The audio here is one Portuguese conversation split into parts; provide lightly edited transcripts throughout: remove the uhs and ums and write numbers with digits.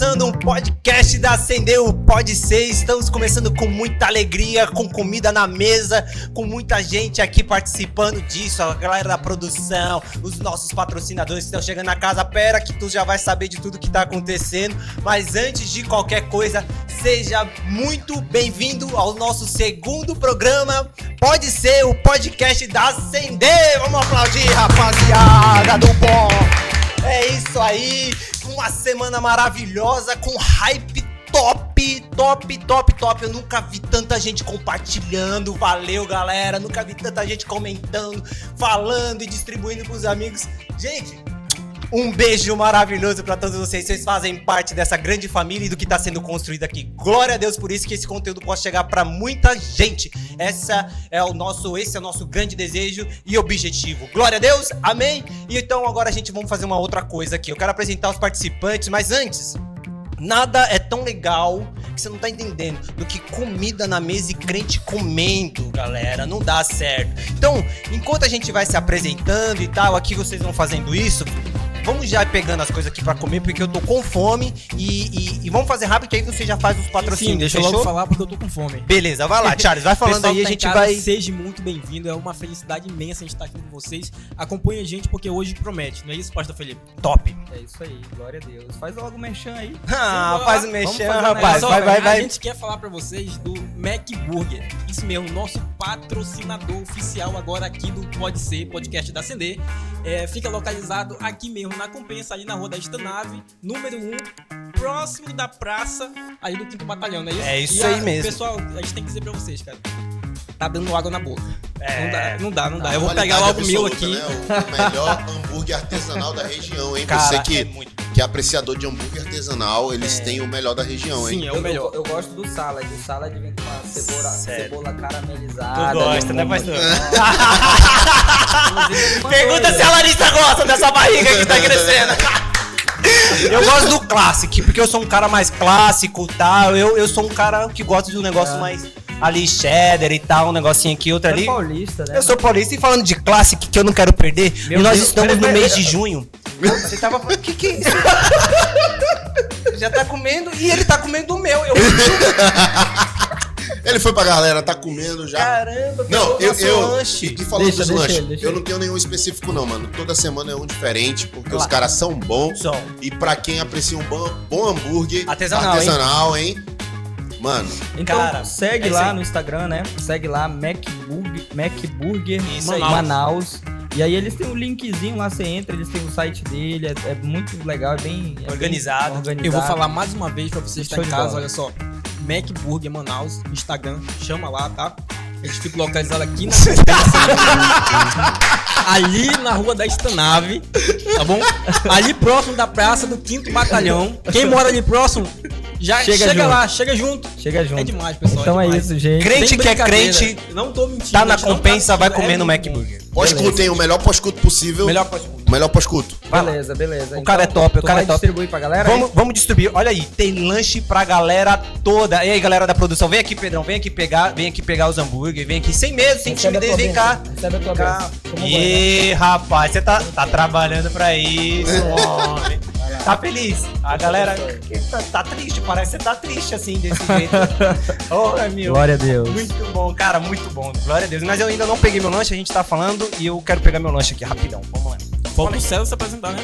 começando um podcast da Acendeu Pode Ser. Estamos começando com muita alegria, com comida na mesa, com muita gente aqui participando disso, a galera da produção, os nossos patrocinadores que estão chegando na casa. Pera que tu já vai saber de tudo que tá acontecendo, mas antes de qualquer coisa, seja muito bem-vindo ao nosso segundo programa, Pode Ser, o podcast da Acender. Vamos aplaudir, rapaziada do bom. É isso aí, uma semana maravilhosa com hype top. Eu nunca vi tanta gente compartilhando, valeu galera, nunca vi tanta gente comentando, falando e distribuindo pros amigos. Gente, um beijo maravilhoso pra todos vocês fazem parte dessa grande família e do que tá sendo construído aqui. Glória a Deus por isso, que esse conteúdo possa chegar pra muita gente. Esse é o nosso grande desejo e objetivo. Glória a Deus, amém? E então agora vamos fazer uma outra coisa aqui. Eu quero apresentar os participantes, mas antes, nada é tão legal que você não tá entendendo do que comida na mesa e crente comendo, galera. Não dá certo. Então, enquanto a gente vai se apresentando e tal, aqui vocês vão fazendo isso, vamos já pegando as coisas aqui pra comer, porque eu tô com fome e vamos fazer rápido, que aí você já faz os patrocínios. Sim, deixa eu logo falar porque eu tô com fome. Beleza, vai lá, Charles, vai falando aí, a gente vai... Seja muito bem-vindo, é uma felicidade imensa a gente estar aqui com vocês. Acompanhe a gente porque hoje promete, não é isso, pastor Felipe? Top. É isso aí, glória a Deus. Faz logo o merchan aí. Faz o merchan, rapaz, vai. A gente quer falar pra vocês do McBurger. Isso mesmo, nosso patrocinador oficial agora aqui do Pode Ser, podcast da Acender. Fica localizado aqui mesmo na Compensa, ali na rua da Estanave, número 1, próximo da praça ali do 5º Batalhão, não é isso? É isso aí mesmo. Pessoal, a gente tem que dizer pra vocês, cara, tá dando água na boca. Não dá. Eu vou pegar logo o meu aqui. Né? O melhor hambúrguer artesanal da região, hein? Cara, você que é apreciador de hambúrguer artesanal, eles têm o melhor da região, hein? Sim, é o melhor. Eu gosto do salad. O salad vem com uma cebola caramelizada. Tu gosta, né, pastor? Pergunta se a Larissa gosta dessa barriga que tá crescendo. Eu gosto do clássico, porque eu sou um cara mais clássico e tal. Eu sou um cara que gosta de um negócio mais ali, cheddar e tal, um negocinho aqui, outro ali. Você é paulista, né? Eu sou paulista e falando de clássico que eu não quero perder. Meu e nós Deus, estamos no mês de junho. Você tava falando, que é isso? Já tá comendo e ele tá comendo o meu. Ele foi pra galera, tá comendo já. Caramba, não, lanche. E falando dos lanches, deixa eu ele. não tenho nenhum específico não, mano. Toda semana é um diferente, porque os caras são bons. E pra quem aprecia um bom hambúrguer artesanal, hein? Mano. Então, cara, segue lá no Instagram, né? Segue lá, McBurger Manaus. E aí eles têm um linkzinho lá, você entra, eles têm o site dele, é muito legal, é bem organizado. Eu vou falar mais uma vez pra vocês que estão em casa, olha só. McBurger Manaus, Instagram, chama lá, tá? A gente fica localizado aqui na ali na rua da Estanave, tá bom? Ali próximo da praça do 5º Batalhão. Quem mora ali próximo, já chega lá, chega junto. É demais, pessoal. Então é isso, gente. Crente que é crente, não tô mentindo, tá na Compensa, vai comer no McBurger. Pós-culto tem o melhor pós-culto possível. Melhor pós-culto. Beleza. O cara é top, o cara é top. Distribuir pra galera? Vamos distribuir. Olha aí, tem lanche pra galera toda. E aí, galera da produção, vem aqui, Pedrão, vem aqui pegar os hambúrguer, vem aqui sem medo, sem timidez, vem cá. Recebe a tua bênção. E rapaz, você tá trabalhando pra isso, homem. Tá feliz? A galera tá triste, parece que você tá triste assim, desse jeito. Oh, meu. Glória a Deus. Muito bom, cara, muito bom. Glória a Deus. Mas eu ainda não peguei meu lanche, a gente tá falando e eu quero pegar meu lanche aqui, rapidão. Vamos lá. Falta o César se apresentar, né?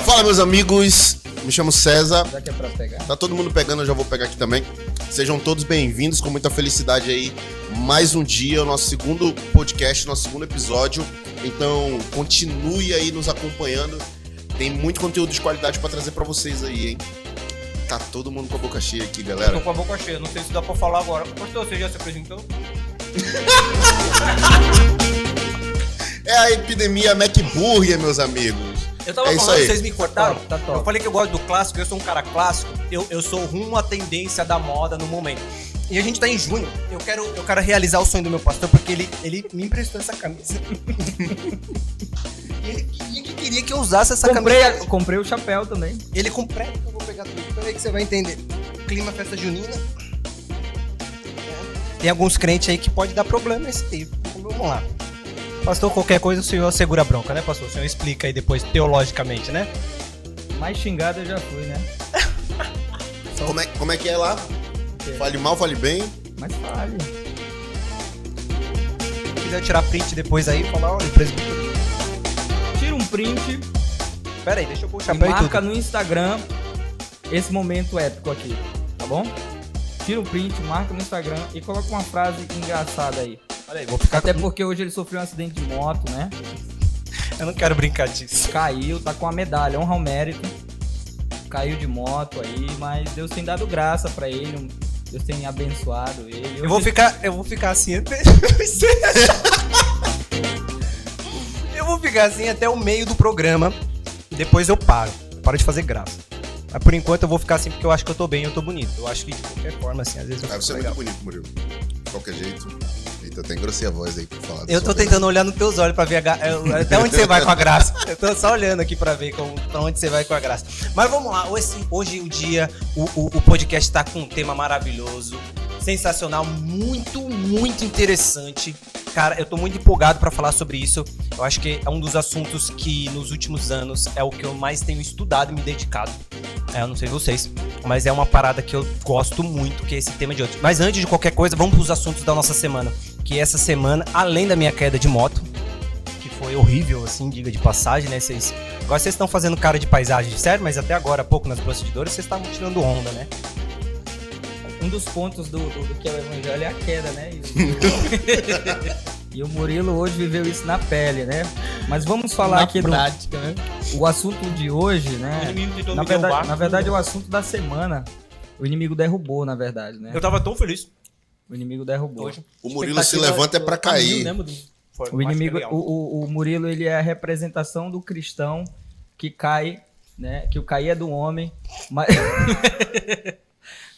Fala, meus amigos. Me chamo César. Já que é pra pegar. Tá todo mundo pegando, eu já vou pegar aqui também. Sejam todos bem-vindos, com muita felicidade aí. Mais um dia, o nosso segundo podcast, nosso segundo episódio. Então, continue aí nos acompanhando. Tem muito conteúdo de qualidade pra trazer pra vocês aí, hein? Tá todo mundo com a boca cheia aqui, galera. Tô com a boca cheia, não sei se dá pra falar agora. Pastor, você já se apresentou? É a epidemia McBurger, meus amigos. Eu tava isso falando, aí. vocês me cortaram? Tá top. Eu falei que eu gosto do clássico, eu sou um cara clássico. Eu sou rumo à tendência da moda no momento. E a gente tá em junho. Eu quero realizar o sonho do meu pastor, porque ele me emprestou essa camisa. Ele queria que eu usasse essa camisa. Comprei o chapéu também. Ele comprou, eu vou pegar tudo. Peraí que você vai entender. Clima festa junina. Tem alguns crentes aí que pode dar problema nesse tempo. Vamos lá. Pastor, qualquer coisa o senhor segura a bronca, né, pastor? O senhor explica aí depois teologicamente, né? Mais xingado eu já fui, né? Como é que é lá? Fale mal, fale bem. Mas fale. Se quiser tirar print depois aí, falar, olha, o presbítero. Tira um print Pera aí, deixa eu pôr o e chapéu e marca tudo. no Instagram esse momento épico aqui, tá bom? Tira um print, marca no Instagram e coloca uma frase engraçada aí. Olha aí, vou ficar Até porque hoje ele sofreu um acidente de moto, né? Eu não quero brincar disso. Caiu, tá com a medalha, honra ao mérito. Caiu de moto aí, mas Deus tem dado graça pra ele, Deus tem abençoado ele. Eu vou ficar assim até... Eu vou ficar assim até o meio do programa e depois eu paro de fazer graça. Mas por enquanto eu vou ficar assim porque eu acho que eu tô bem, eu tô bonito. Eu acho que de qualquer forma, assim, às vezes eu fico Você é legal. muito bonito, Murilo. De qualquer jeito. Eita, até engrossei a voz aí pra falar. Eu tô tentando olhar nos teus olhos pra ver até onde você vai com a graça. Eu tô só olhando aqui pra ver pra onde você vai com a graça. Mas vamos lá, hoje o dia, o podcast tá com um tema maravilhoso, sensacional, muito, muito interessante. Cara, eu tô muito empolgado pra falar sobre isso. Eu acho que é um dos assuntos que nos últimos anos é o que eu mais tenho estudado e me dedicado. Eu não sei vocês, mas é uma parada que eu gosto muito, que é esse tema de hoje. Mas antes de qualquer coisa, vamos pros assuntos da nossa semana. Que essa semana, além da minha queda de moto, que foi horrível, assim, diga de passagem, né? Agora vocês estão fazendo cara de paisagem, sério, mas até agora, há pouco nas bastidores, vocês estavam tirando onda, né? Um dos pontos do que é o evangelho é a queda, né? E o Murilo hoje viveu isso na pele, né? Mas vamos falar aqui prática, né? o assunto de hoje, né? Na verdade é o assunto da semana. O inimigo derrubou, na verdade, né? Eu tava tão feliz. O inimigo derrubou. Hoje. O Murilo se levanta é pra cair. O inimigo, o Murilo, ele é a representação do cristão que cai, né? Que o cair é do homem, mas,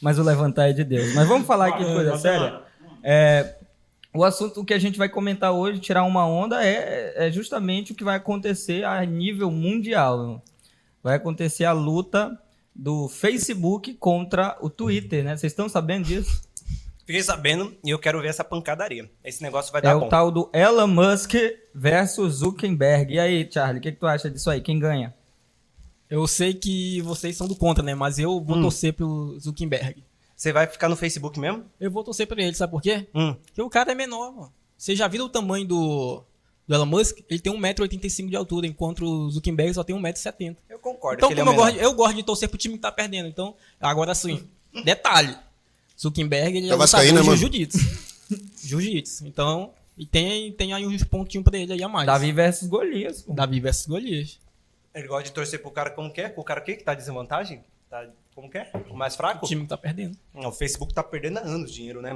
mas o levantar é de Deus. Mas vamos falar aqui de coisa séria. O assunto que a gente vai comentar hoje, tirar uma onda, é justamente o que vai acontecer a nível mundial. Vai acontecer a luta do Facebook contra o Twitter, né? Vocês estão sabendo disso? Fiquei sabendo e eu quero ver essa pancadaria. Esse negócio vai É dar o bom. tal do Elon Musk versus Zuckerberg. E aí, Charlie, o que tu acha disso aí? Quem ganha? Eu sei que vocês são do contra, né? Mas eu vou torcer pro Zuckerberg. Você vai ficar no Facebook mesmo? Eu vou torcer pra ele, sabe por quê? Porque o cara é menor, mano. Você já viu o tamanho do Elon Musk? Ele tem 1,85 m de altura, enquanto o Zuckerberg só tem 1,70 m. Eu concordo. Então, que ele é como menor. eu gosto de torcer pro time que tá perdendo. Então, agora sim, detalhe. Zuckerberg, ele é vascaíno, lutador de mano? jiu-jitsu. Jiu-jitsu. Então, e tem aí uns pontinhos pra ele aí a mais. Davi versus Golias. Pô. Davi versus Golias. Ele gosta de torcer pro cara como que é? O cara que tá em desvantagem? Tá, como que é? O mais fraco? O time que tá perdendo. Não, o Facebook tá perdendo há anos dinheiro, né?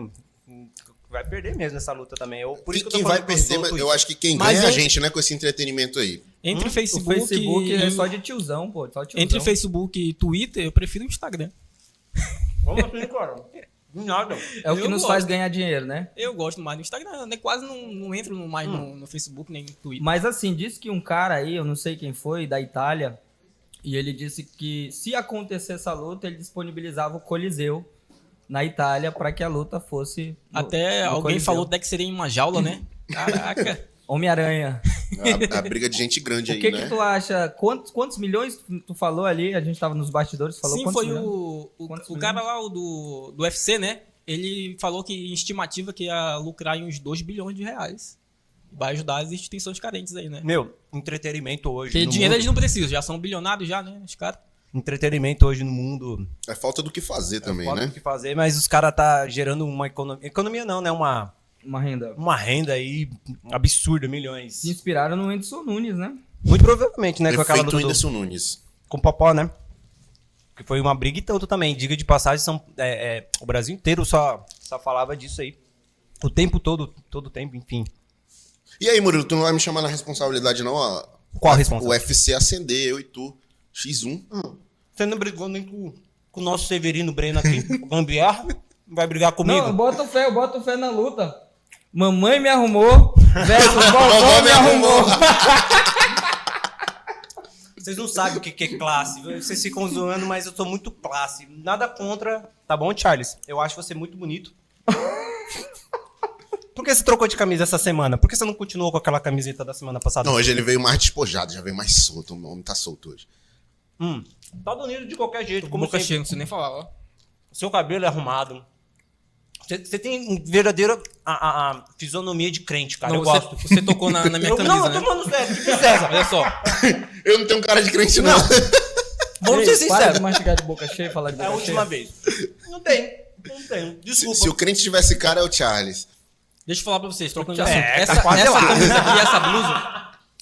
Vai perder mesmo essa luta também. Por isso que eu tô Quem vai falando que eu perder, sou mas Twitter. eu acho que quem Mas ganha é a eu- gente, né? Com esse entretenimento aí. Entre O Facebook, Facebook é só de tiozão, pô. Só tiozão. Entre Facebook e Twitter, eu prefiro o Instagram. Como assim, cara? Nada. É o que Eu nos gosto. faz ganhar dinheiro, né? Eu gosto mais do Instagram. Eu nem quase não entro mais no Facebook nem no Twitter. Mas assim, disse que um cara aí, eu não sei quem foi, da Itália, e ele disse que se acontecer essa luta, ele disponibilizava o Coliseu na Itália para que a luta fosse Até no alguém Coliseu. falou até que seria em uma jaula, né? Caraca. Homem-Aranha. A briga de gente grande O aí, que né? que tu acha? Quantos milhões tu falou ali? A gente tava nos bastidores, falou Sim, quantos foi milhões? o milhões? cara lá do UFC, né? Ele falou que em estimativa que ia lucrar em uns 2 bilhões de reais. Vai ajudar as instituições carentes aí, né? Meu, entretenimento hoje Porque no dinheiro mundo, eles não precisam, já são bilionários já, né? Os caras. entretenimento hoje no mundo É falta do que fazer também, foda né? o que fazer, mas os caras tá gerando uma economia. Economia não, né? Uma renda. Uma renda aí absurda, milhões. Se inspiraram no Whindersson Nunes, né? Muito provavelmente, né? Com aquela Prefeito luta do, Whindersson Nunes. com o Popó, né? Que foi uma briga e tanto também. Diga de passagem, o Brasil inteiro só falava disso aí. O tempo todo o tempo, enfim. E aí, Murilo, tu não vai me chamar na responsabilidade, não? Ó, Qual a O responsabilidade? UFC acender, eu e tu. X1. Você não brigou nem com o nosso Severino Breno aqui, o Gambiarra? Vai brigar comigo? Não, eu boto fé na luta. Mamãe me arrumou versus vovó me arrumou. Vocês não sabem o que é classe. Vocês ficam zoando, mas eu sou muito classe. Nada contra. Tá bom, Charles? Eu acho você muito bonito. Por que você trocou de camisa essa semana? Por que você não continuou com aquela camiseta da semana passada? Não, hoje ele veio mais despojado, já veio mais solto. O homem tá solto hoje. Tá unido de qualquer jeito, como Boca sempre. cheia, não sei nem falar, ó. O seu cabelo é arrumado. Você tem um verdadeiro a fisionomia de crente, cara. Não, Eu você, gosto. você tocou na minha camisa, Não, eu né? tô falando sério. Que César. Olha só. Eu não tenho cara de crente, não. Vamos ser Para de sinceros. mastigar de boca cheia e falar de É boca a última cheia. vez. Não tenho. Desculpa. Se o crente tivesse cara, é o Charles. Deixa eu falar pra vocês, trocando de É, assunto. tá quase Essa lá. camisa aqui,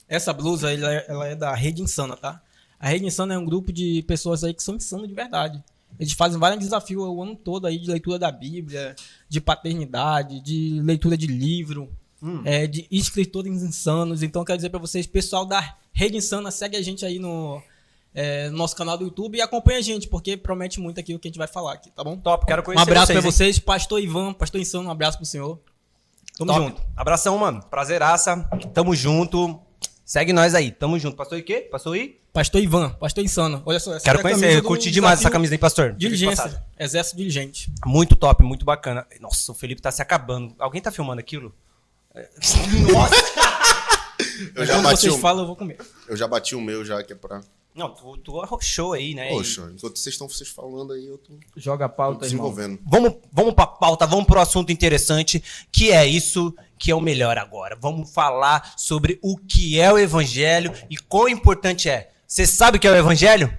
essa blusa, ela é da Rede Insana, tá? A Rede Insana é um grupo de pessoas aí que são insanas de verdade. Eles fazem vários desafios o ano todo aí de leitura da Bíblia, de paternidade, de leitura de livro, de escritores insanos. Então, quero dizer pra vocês, pessoal da Rede Insana, segue a gente aí no nosso canal do YouTube e acompanha a gente, porque promete muito aqui o que a gente vai falar aqui, tá bom? Top, quero conhecer Um abraço vocês, pra hein? vocês, Pastor Ivan, Pastor Insano, um abraço pro senhor. Tamo Top. junto. Abração, mano. Prazeraça. Tamo junto. Segue nós aí. Tamo junto. Pastor e quê? Pastor I? Pastor Ivan, Pastor Insano. Olha só, essa Quero é a conhecer. camisa Eu do curti demais essa desafio camisa aí, pastor. Diligência. Exército Diligente. Muito top, muito bacana. Nossa, o Felipe tá se acabando. Alguém tá filmando aquilo? Nossa! Eu já Quando bati vocês o falam, eu vou comer. meu já, que é pra... Não, tu arrochou aí, né? Poxa, enquanto vocês estão falando aí, eu tô Joga a pauta, irmão. desenvolvendo. Vamos pra pauta, vamos pro assunto interessante, que é isso que é o melhor agora. Vamos falar sobre o que é o evangelho e quão importante é. Você sabe o que é o evangelho?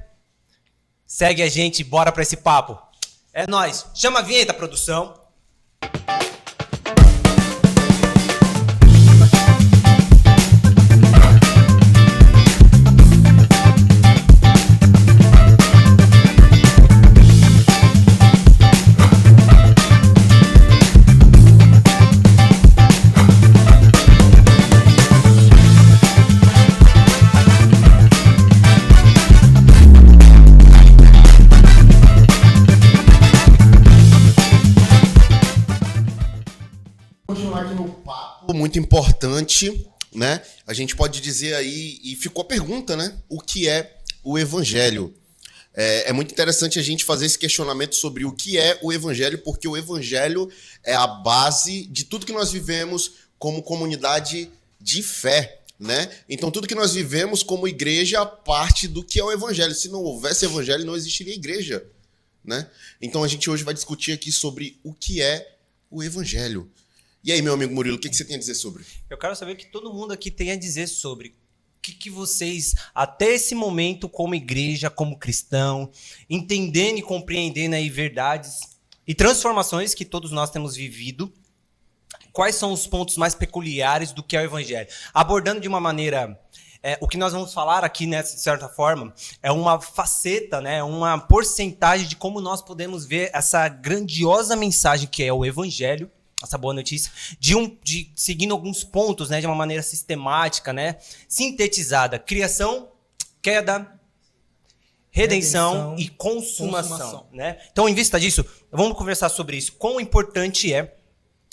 Segue a gente, bora pra esse papo. É nóis. Chama a vinheta, produção. Continuar aqui no papo muito importante, né? A gente pode dizer aí, e ficou a pergunta, né? O que é o evangelho? É muito interessante a gente fazer esse questionamento sobre o que é o evangelho, porque o evangelho é a base de tudo que nós vivemos como comunidade de fé, né? Então tudo que nós vivemos como igreja parte do que é o evangelho. Se não houvesse evangelho, não existiria igreja, né? Então a gente hoje vai discutir aqui sobre o que é o evangelho. E aí, meu amigo Murilo, o que você tem a dizer sobre? Eu quero saber o que todo mundo aqui tem a dizer sobre o que vocês, até esse momento, como igreja, como cristão, entendendo e compreendendo aí verdades e transformações que todos nós temos vivido, quais são os pontos mais peculiares do que é o evangelho? Abordando de uma maneira... o que nós vamos falar aqui, né, de certa forma, é uma faceta, né, uma porcentagem de como nós podemos ver essa grandiosa mensagem que é o evangelho, essa boa notícia, de seguindo alguns pontos, né, de uma maneira sistemática, né, sintetizada: criação, queda, redenção e consumação, né? Então, em vista disso, vamos conversar sobre isso. Quão importante é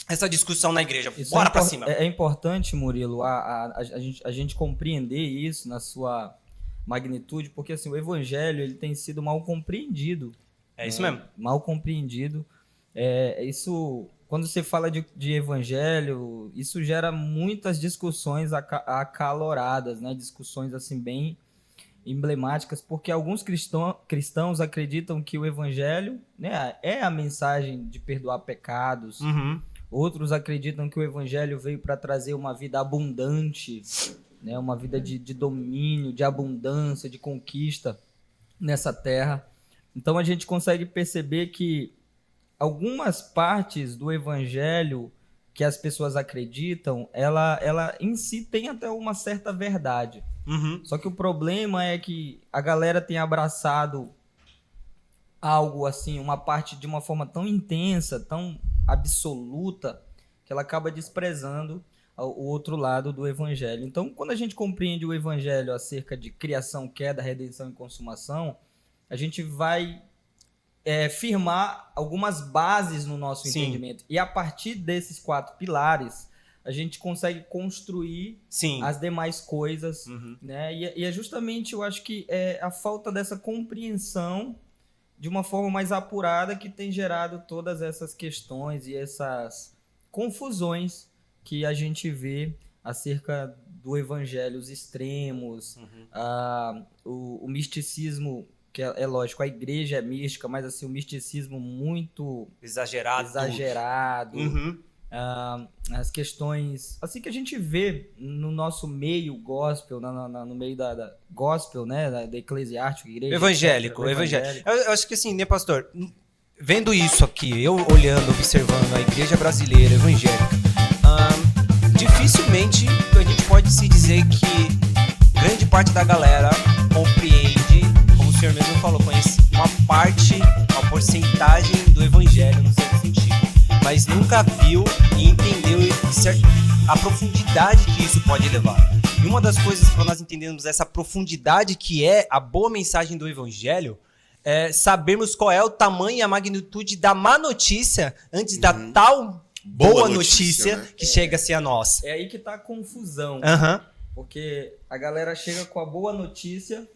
essa discussão na igreja? Isso Bora pra cima. É importante, Murilo, a gente compreender isso na sua magnitude, porque assim, o evangelho ele tem sido mal compreendido. É isso mesmo. Mal compreendido. Isso, quando você fala de evangelho, isso gera muitas discussões acaloradas, né? Discussões assim bem emblemáticas, porque alguns cristãos acreditam que o evangelho, né, é a mensagem de perdoar pecados. Uhum. Outros acreditam que o evangelho veio para trazer uma vida abundante, né? Uma vida de domínio, de abundância, de conquista nessa terra. Então a gente consegue perceber que algumas partes do evangelho que as pessoas acreditam, ela em si tem até uma certa verdade. Uhum. Só que o problema é que a galera tem abraçado algo assim, uma parte de uma forma tão intensa, tão absoluta, que ela acaba desprezando o outro lado do evangelho. Então, quando a gente compreende o evangelho acerca de criação, queda, redenção e consumação, a gente vai firmar algumas bases no nosso Sim. entendimento. E a partir desses 4 pilares, a gente consegue construir Sim. as demais coisas, Uhum. né? E é justamente, eu acho que é a falta dessa compreensão de uma forma mais apurada que tem gerado todas essas questões e essas confusões que a gente vê acerca do evangelho, os extremos, Uhum. o misticismo que é lógico, a igreja é mística, mas assim, o misticismo muito exagerado. Uhum. As questões, assim que a gente vê no nosso meio gospel, no meio da gospel, né, da eclesiástica, igreja, Evangélico. evangélico. Eu acho que assim, né, pastor? Vendo isso aqui, eu olhando, observando a igreja brasileira evangélica, dificilmente a gente pode se dizer que grande parte da galera compreende, como o senhor mesmo falou, conhece uma porcentagem do evangelho no certo sentido, mas nunca viu e entendeu a profundidade que isso pode levar. E uma das coisas para nós entendermos essa profundidade que é a boa mensagem do evangelho é sabermos qual é o tamanho e a magnitude da má notícia antes da tal boa notícia, né? Que chega-se a nós. É aí que tá a confusão. Porque a galera chega com a boa notícia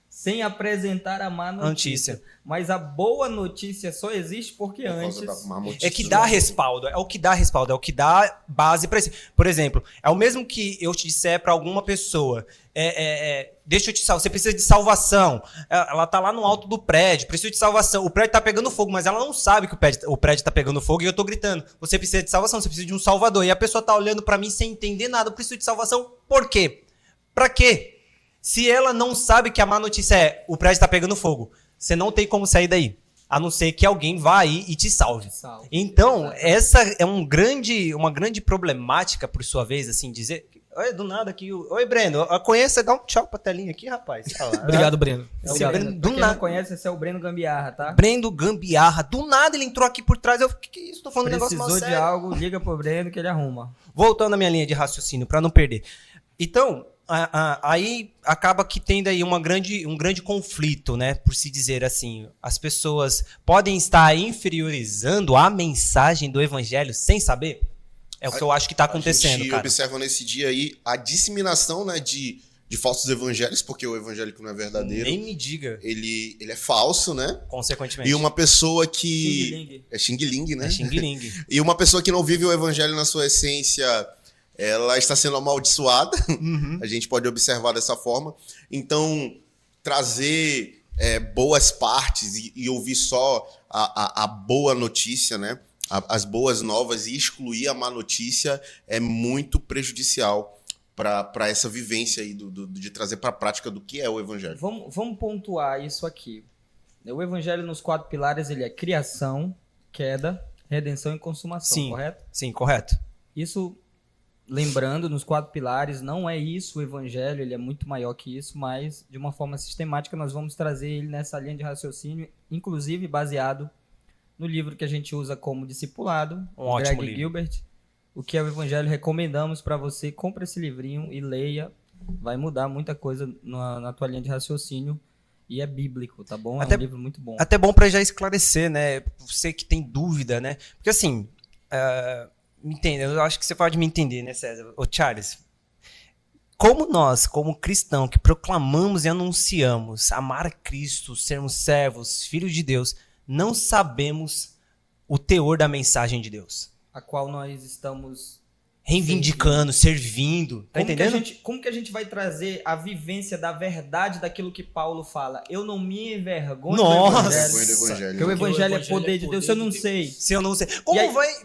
sem apresentar a má notícia. Mas a boa notícia só existe porque antes... É que dá respaldo, é o que dá base para isso. Por exemplo, é o mesmo que eu te disser para alguma pessoa, deixa eu te salvar, você precisa de salvação, ela tá lá no alto do prédio, precisa de salvação, o prédio tá pegando fogo, mas ela não sabe que o prédio tá pegando fogo e eu tô gritando, você precisa de salvação, você precisa de um salvador, e a pessoa tá olhando para mim sem entender nada, eu preciso de salvação, por quê? Pra quê? Se ela não sabe que a má notícia é o prédio tá pegando fogo, você não tem como sair daí, a não ser que alguém vá aí e te salve. Então, essa é uma grande problemática, por sua vez, assim, dizer... Oi, do nada aqui. Oi, Breno. Eu conheço, dá um tchau pra telinha aqui, rapaz. Obrigado, Breno. Breno. Pra quem não conhece, esse é o Breno Gambiarra, tá? Breno Gambiarra. Do nada ele entrou aqui por trás. Eu fiquei, que é isso? Tô falando um negócio mal sério. Precisou de algo, liga pro Breno que ele arruma. Voltando à minha linha de raciocínio, pra não perder. Então... aí acaba que tendo aí um grande conflito, né? Por se dizer assim, as pessoas podem estar inferiorizando a mensagem do evangelho sem saber? É o que eu acho que está acontecendo, a gente cara. observa nesse dia aí a disseminação, né, de falsos evangelhos, porque o evangélico não é verdadeiro. Nem me diga. Ele é falso, né? Consequentemente. E uma pessoa que... É Xing-Ling, né? É Xing-Ling. E uma pessoa que não vive o evangelho na sua essência... ela está sendo amaldiçoada, a gente pode observar dessa forma. Então, trazer boas partes e ouvir só a boa notícia, né? As boas novas e excluir a má notícia é muito prejudicial para essa vivência aí de trazer para a prática do que é o evangelho. Vamos pontuar isso aqui. O evangelho nos 4 pilares, ele é criação, queda, redenção e consumação, correto? Sim, correto. Isso... Lembrando, nos 4 pilares, não é isso o evangelho, ele é muito maior que isso, mas de uma forma sistemática nós vamos trazer ele nessa linha de raciocínio, inclusive baseado no livro que a gente usa como discipulado, Greg Gilbert, o que é o evangelho, recomendamos para você, compre esse livrinho e leia, vai mudar muita coisa na tua linha de raciocínio e é bíblico, tá bom? É um livro muito bom. Até bom para já esclarecer, né, você que tem dúvida, né, porque assim... Me entende? Eu acho que você pode me entender, né, César? Ô, Charles, como nós, como cristãos que proclamamos e anunciamos amar a Cristo, sermos servos, filhos de Deus, não sabemos o teor da mensagem de Deus? A qual nós estamos... reivindicando, servindo. Tá entendendo? Como que a gente vai trazer a vivência da verdade daquilo que Paulo fala? Eu não me envergonho do evangelho. Porque o evangelho é poder de Deus. Se eu não sei. Se eu não sei.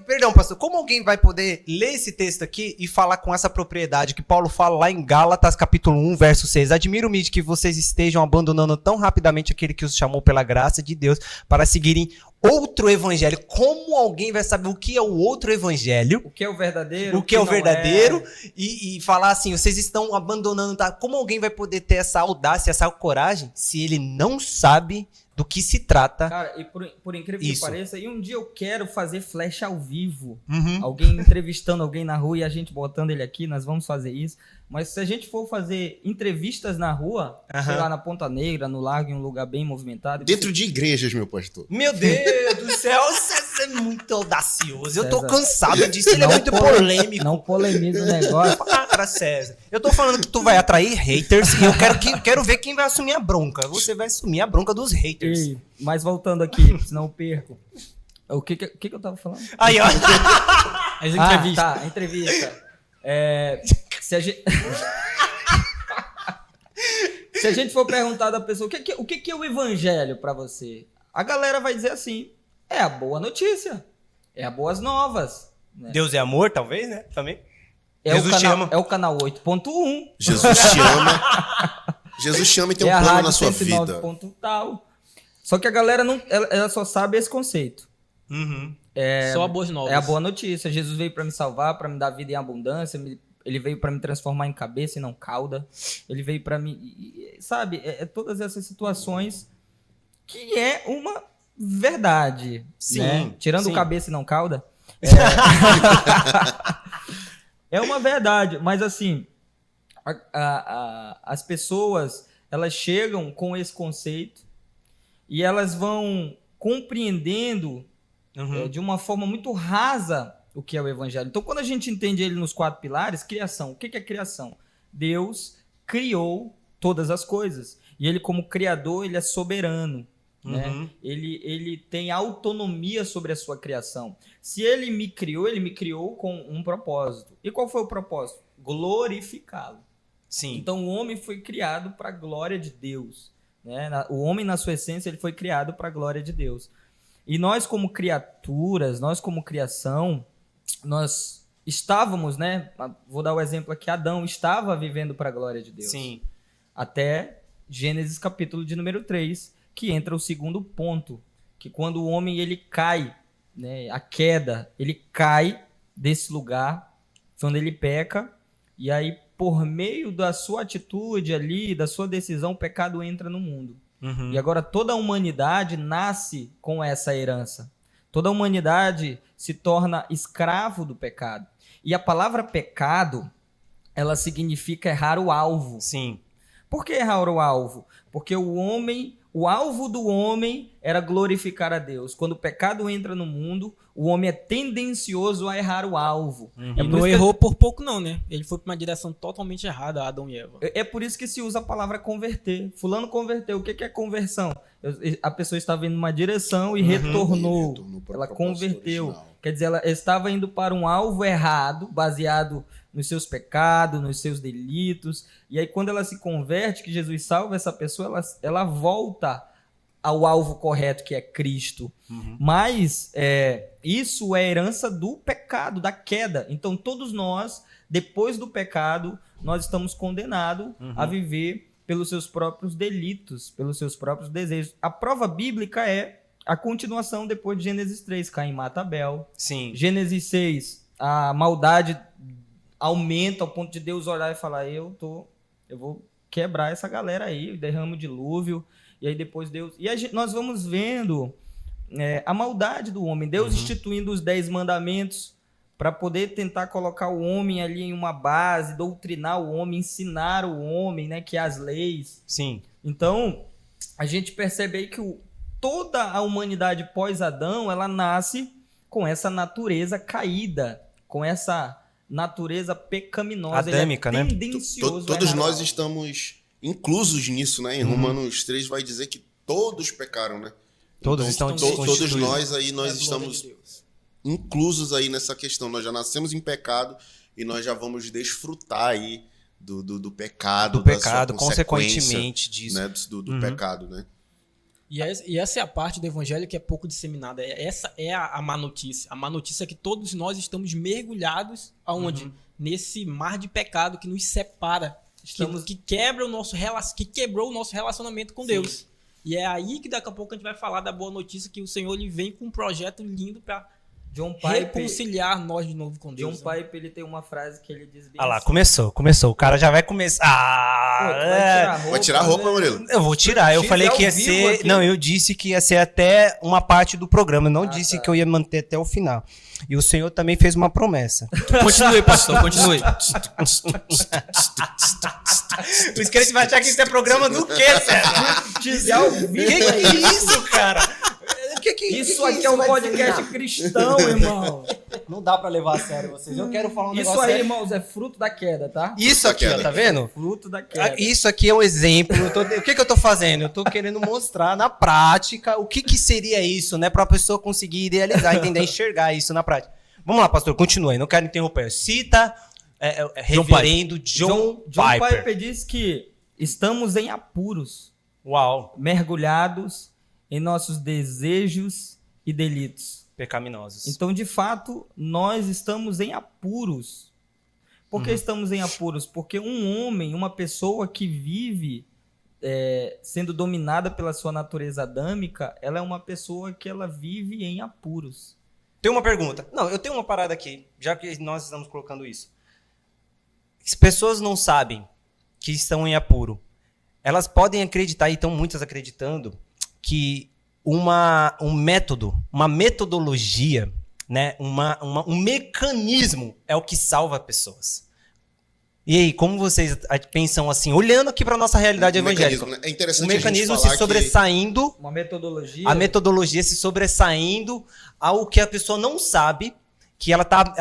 Perdão, pastor. Como alguém vai poder ler esse texto aqui e falar com essa propriedade que Paulo fala lá em Gálatas, capítulo 1, verso 6? Admiro-me de que vocês estejam abandonando tão rapidamente aquele que os chamou pela graça de Deus para seguirem outro evangelho. Como alguém vai saber o que é o outro evangelho? O que é o verdadeiro? O que é o verdadeiro? E falar assim, vocês estão abandonando... Tá? Como alguém vai poder ter essa audácia, essa coragem, se ele não sabe do que se trata? Cara, e por incrível que pareça, e um dia eu quero fazer flash ao vivo. Uhum. Alguém entrevistando alguém na rua e a gente botando ele aqui, nós vamos fazer isso. Mas se a gente for fazer entrevistas na rua, sei lá, na Ponta Negra, no Largo, em um lugar bem movimentado... Dentro de igrejas, meu pastor. Meu Deus do céu, você é muito audacioso. Eu tô cansado disso, ele é muito polêmico. Não polemiza o negócio. Para, César. Eu tô falando que tu vai atrair haters e eu quero ver quem vai assumir a bronca. Você vai assumir a bronca dos haters. Mas voltando aqui, senão eu perco. O que eu tava falando? Aí, ó. As entrevistas. Tá, entrevista. Se a gente... Se a gente for perguntar da pessoa, o que é o evangelho pra você? A galera vai dizer assim, é a boa notícia, é a boas novas. Né? Deus é amor, talvez, né? Também. É Jesus te ama. É o canal 8.1. Jesus te ama. Jesus te ama e tem É um a plano rádio na sua 109 vida. ponto tal. Só que a galera não, ela só sabe esse conceito. Uhum. Só boas novas. É a boa notícia. Jesus veio pra me salvar, pra me dar vida em abundância. Ele veio pra me transformar em cabeça e não cauda. Ele veio pra me... Sabe? Todas essas situações que é uma verdade. Sim, Né? Tirando sim. cabeça e não cauda. É uma verdade. Mas assim, as pessoas, elas chegam com esse conceito e elas vão compreendendo de uma forma muito rasa o que é o evangelho. Então, quando a gente entende ele nos 4 pilares, criação. O que é criação? Deus criou todas as coisas. E ele, como criador, ele é soberano. Né? Ele tem autonomia sobre a sua criação. Se ele me criou com um propósito. E qual foi o propósito? Glorificá-lo. Sim. Então, o homem foi criado para a glória de Deus. Né? O homem, na sua essência, ele foi criado para a glória de Deus. E nós, como criaturas, nós, como criação, nós estávamos, né? Vou dar o exemplo aqui: Adão estava vivendo para a glória de Deus. Sim. Até Gênesis capítulo de número 3, que entra o segundo ponto, que quando o homem ele cai, né? A queda, ele cai desse lugar, quando ele peca, e aí, por meio da sua atitude ali, da sua decisão, o pecado entra no mundo. E agora toda a humanidade nasce com essa herança. Toda a humanidade se torna escravo do pecado. E a palavra pecado, ela significa errar o alvo. Sim. Por que errar o alvo? Porque o alvo do homem era glorificar a Deus. Quando o pecado entra no mundo, o homem é tendencioso a errar o alvo. E não errou por pouco não, né? Ele foi para uma direção totalmente errada, Adão e Eva. É por isso que se usa a palavra converter. Fulano converteu. O que é conversão? A pessoa estava indo numa direção e retornou. Ela converteu. Original. Quer dizer, ela estava indo para um alvo errado, baseado nos seus pecados, nos seus delitos. E aí, quando ela se converte, que Jesus salva essa pessoa, ela volta ao alvo correto, que é Cristo. Mas isso é herança do pecado, da queda. Então, todos nós, depois do pecado, nós estamos condenados a viver pelos seus próprios delitos, pelos seus próprios desejos. A prova bíblica é a continuação depois de Gênesis 3, Caim mata Abel. Sim. Gênesis 6, a maldade aumenta ao ponto de Deus olhar e falar, eu vou quebrar essa galera aí, derramo o dilúvio. E aí depois Deus... E nós vamos vendo a maldade do homem. Deus instituindo os 10 mandamentos para poder tentar colocar o homem ali em uma base, doutrinar o homem, ensinar o homem, né, que é as leis. Sim. Então, a gente percebe aí que toda a humanidade pós-Adão, ela nasce com essa natureza caída, com essa natureza pecaminosa. Adâmica, né? Tendencioso. Todos nós estamos inclusos nisso, né? Em Romanos 3 vai dizer que todos pecaram, né? Todos Então, estão todos constituídos. nós aí, nós estamos inclusos aí nessa questão. Nós já nascemos em pecado e nós já vamos desfrutar aí do pecado. Do da pecado, sua consequência, consequentemente disso. né? Do pecado, né? E essa é a parte do evangelho que é pouco disseminada. Essa é a má notícia. A má notícia é que todos nós estamos mergulhados aonde? Nesse mar de pecado que nos separa. Que quebrou o nosso relacionamento com Deus. E é aí que daqui a pouco a gente vai falar da boa notícia que o Senhor ele vem com um projeto lindo para reconciliar nós de novo com Deus. John Piper, ele tem uma frase que ele diz bem Ah lá, assim, começou. O cara já vai começar. Vai tirar a roupa, né? Murilo? Eu vou tirar. Eu Tira falei ao que ia vivo ser. aqui. Não, eu disse que ia ser até uma parte do programa. Eu não disse tá. que eu ia manter até o final. E o Senhor também fez uma promessa. Continue, pastor, continue. O Screte vai achar que isso é programa do quê, César? Dizer ao vivo. Que é isso, cara? Isso aqui é um podcast cristão, irmão. Não dá pra levar a sério vocês. Eu quero falar um Isso negócio aí, sério. irmãos, é fruto da queda, tá? Isso aqui, ó, queda. tá vendo? Fruto da queda. Isso aqui é um exemplo. O que eu tô fazendo? Eu tô querendo mostrar na prática o que seria isso, né? Pra pessoa conseguir idealizar, entender, enxergar isso na prática. Vamos lá, pastor, continue aí. Não quero interromper. Cita reverendo John Piper. Piper diz que estamos em apuros, Uau. mergulhados em nossos desejos e delitos. Pecaminosos. Então, de fato, nós estamos em apuros. Por que estamos em apuros? Porque um homem, uma pessoa que vive sendo dominada pela sua natureza adâmica, ela é uma pessoa que ela vive em apuros. Tem uma pergunta. Não, eu tenho uma parada aqui, já que nós estamos colocando isso. As pessoas não sabem que estão em apuro. Elas podem acreditar, e estão muitas acreditando, que um método, uma metodologia, né, um mecanismo é o que salva pessoas. E aí, como vocês pensam assim, olhando aqui para nossa realidade evangélica? Mecanismo, né? É interessante O mecanismo a gente falar se sobressaindo, Uma metodologia. a metodologia se sobressaindo ao que a pessoa não sabe, que ela tá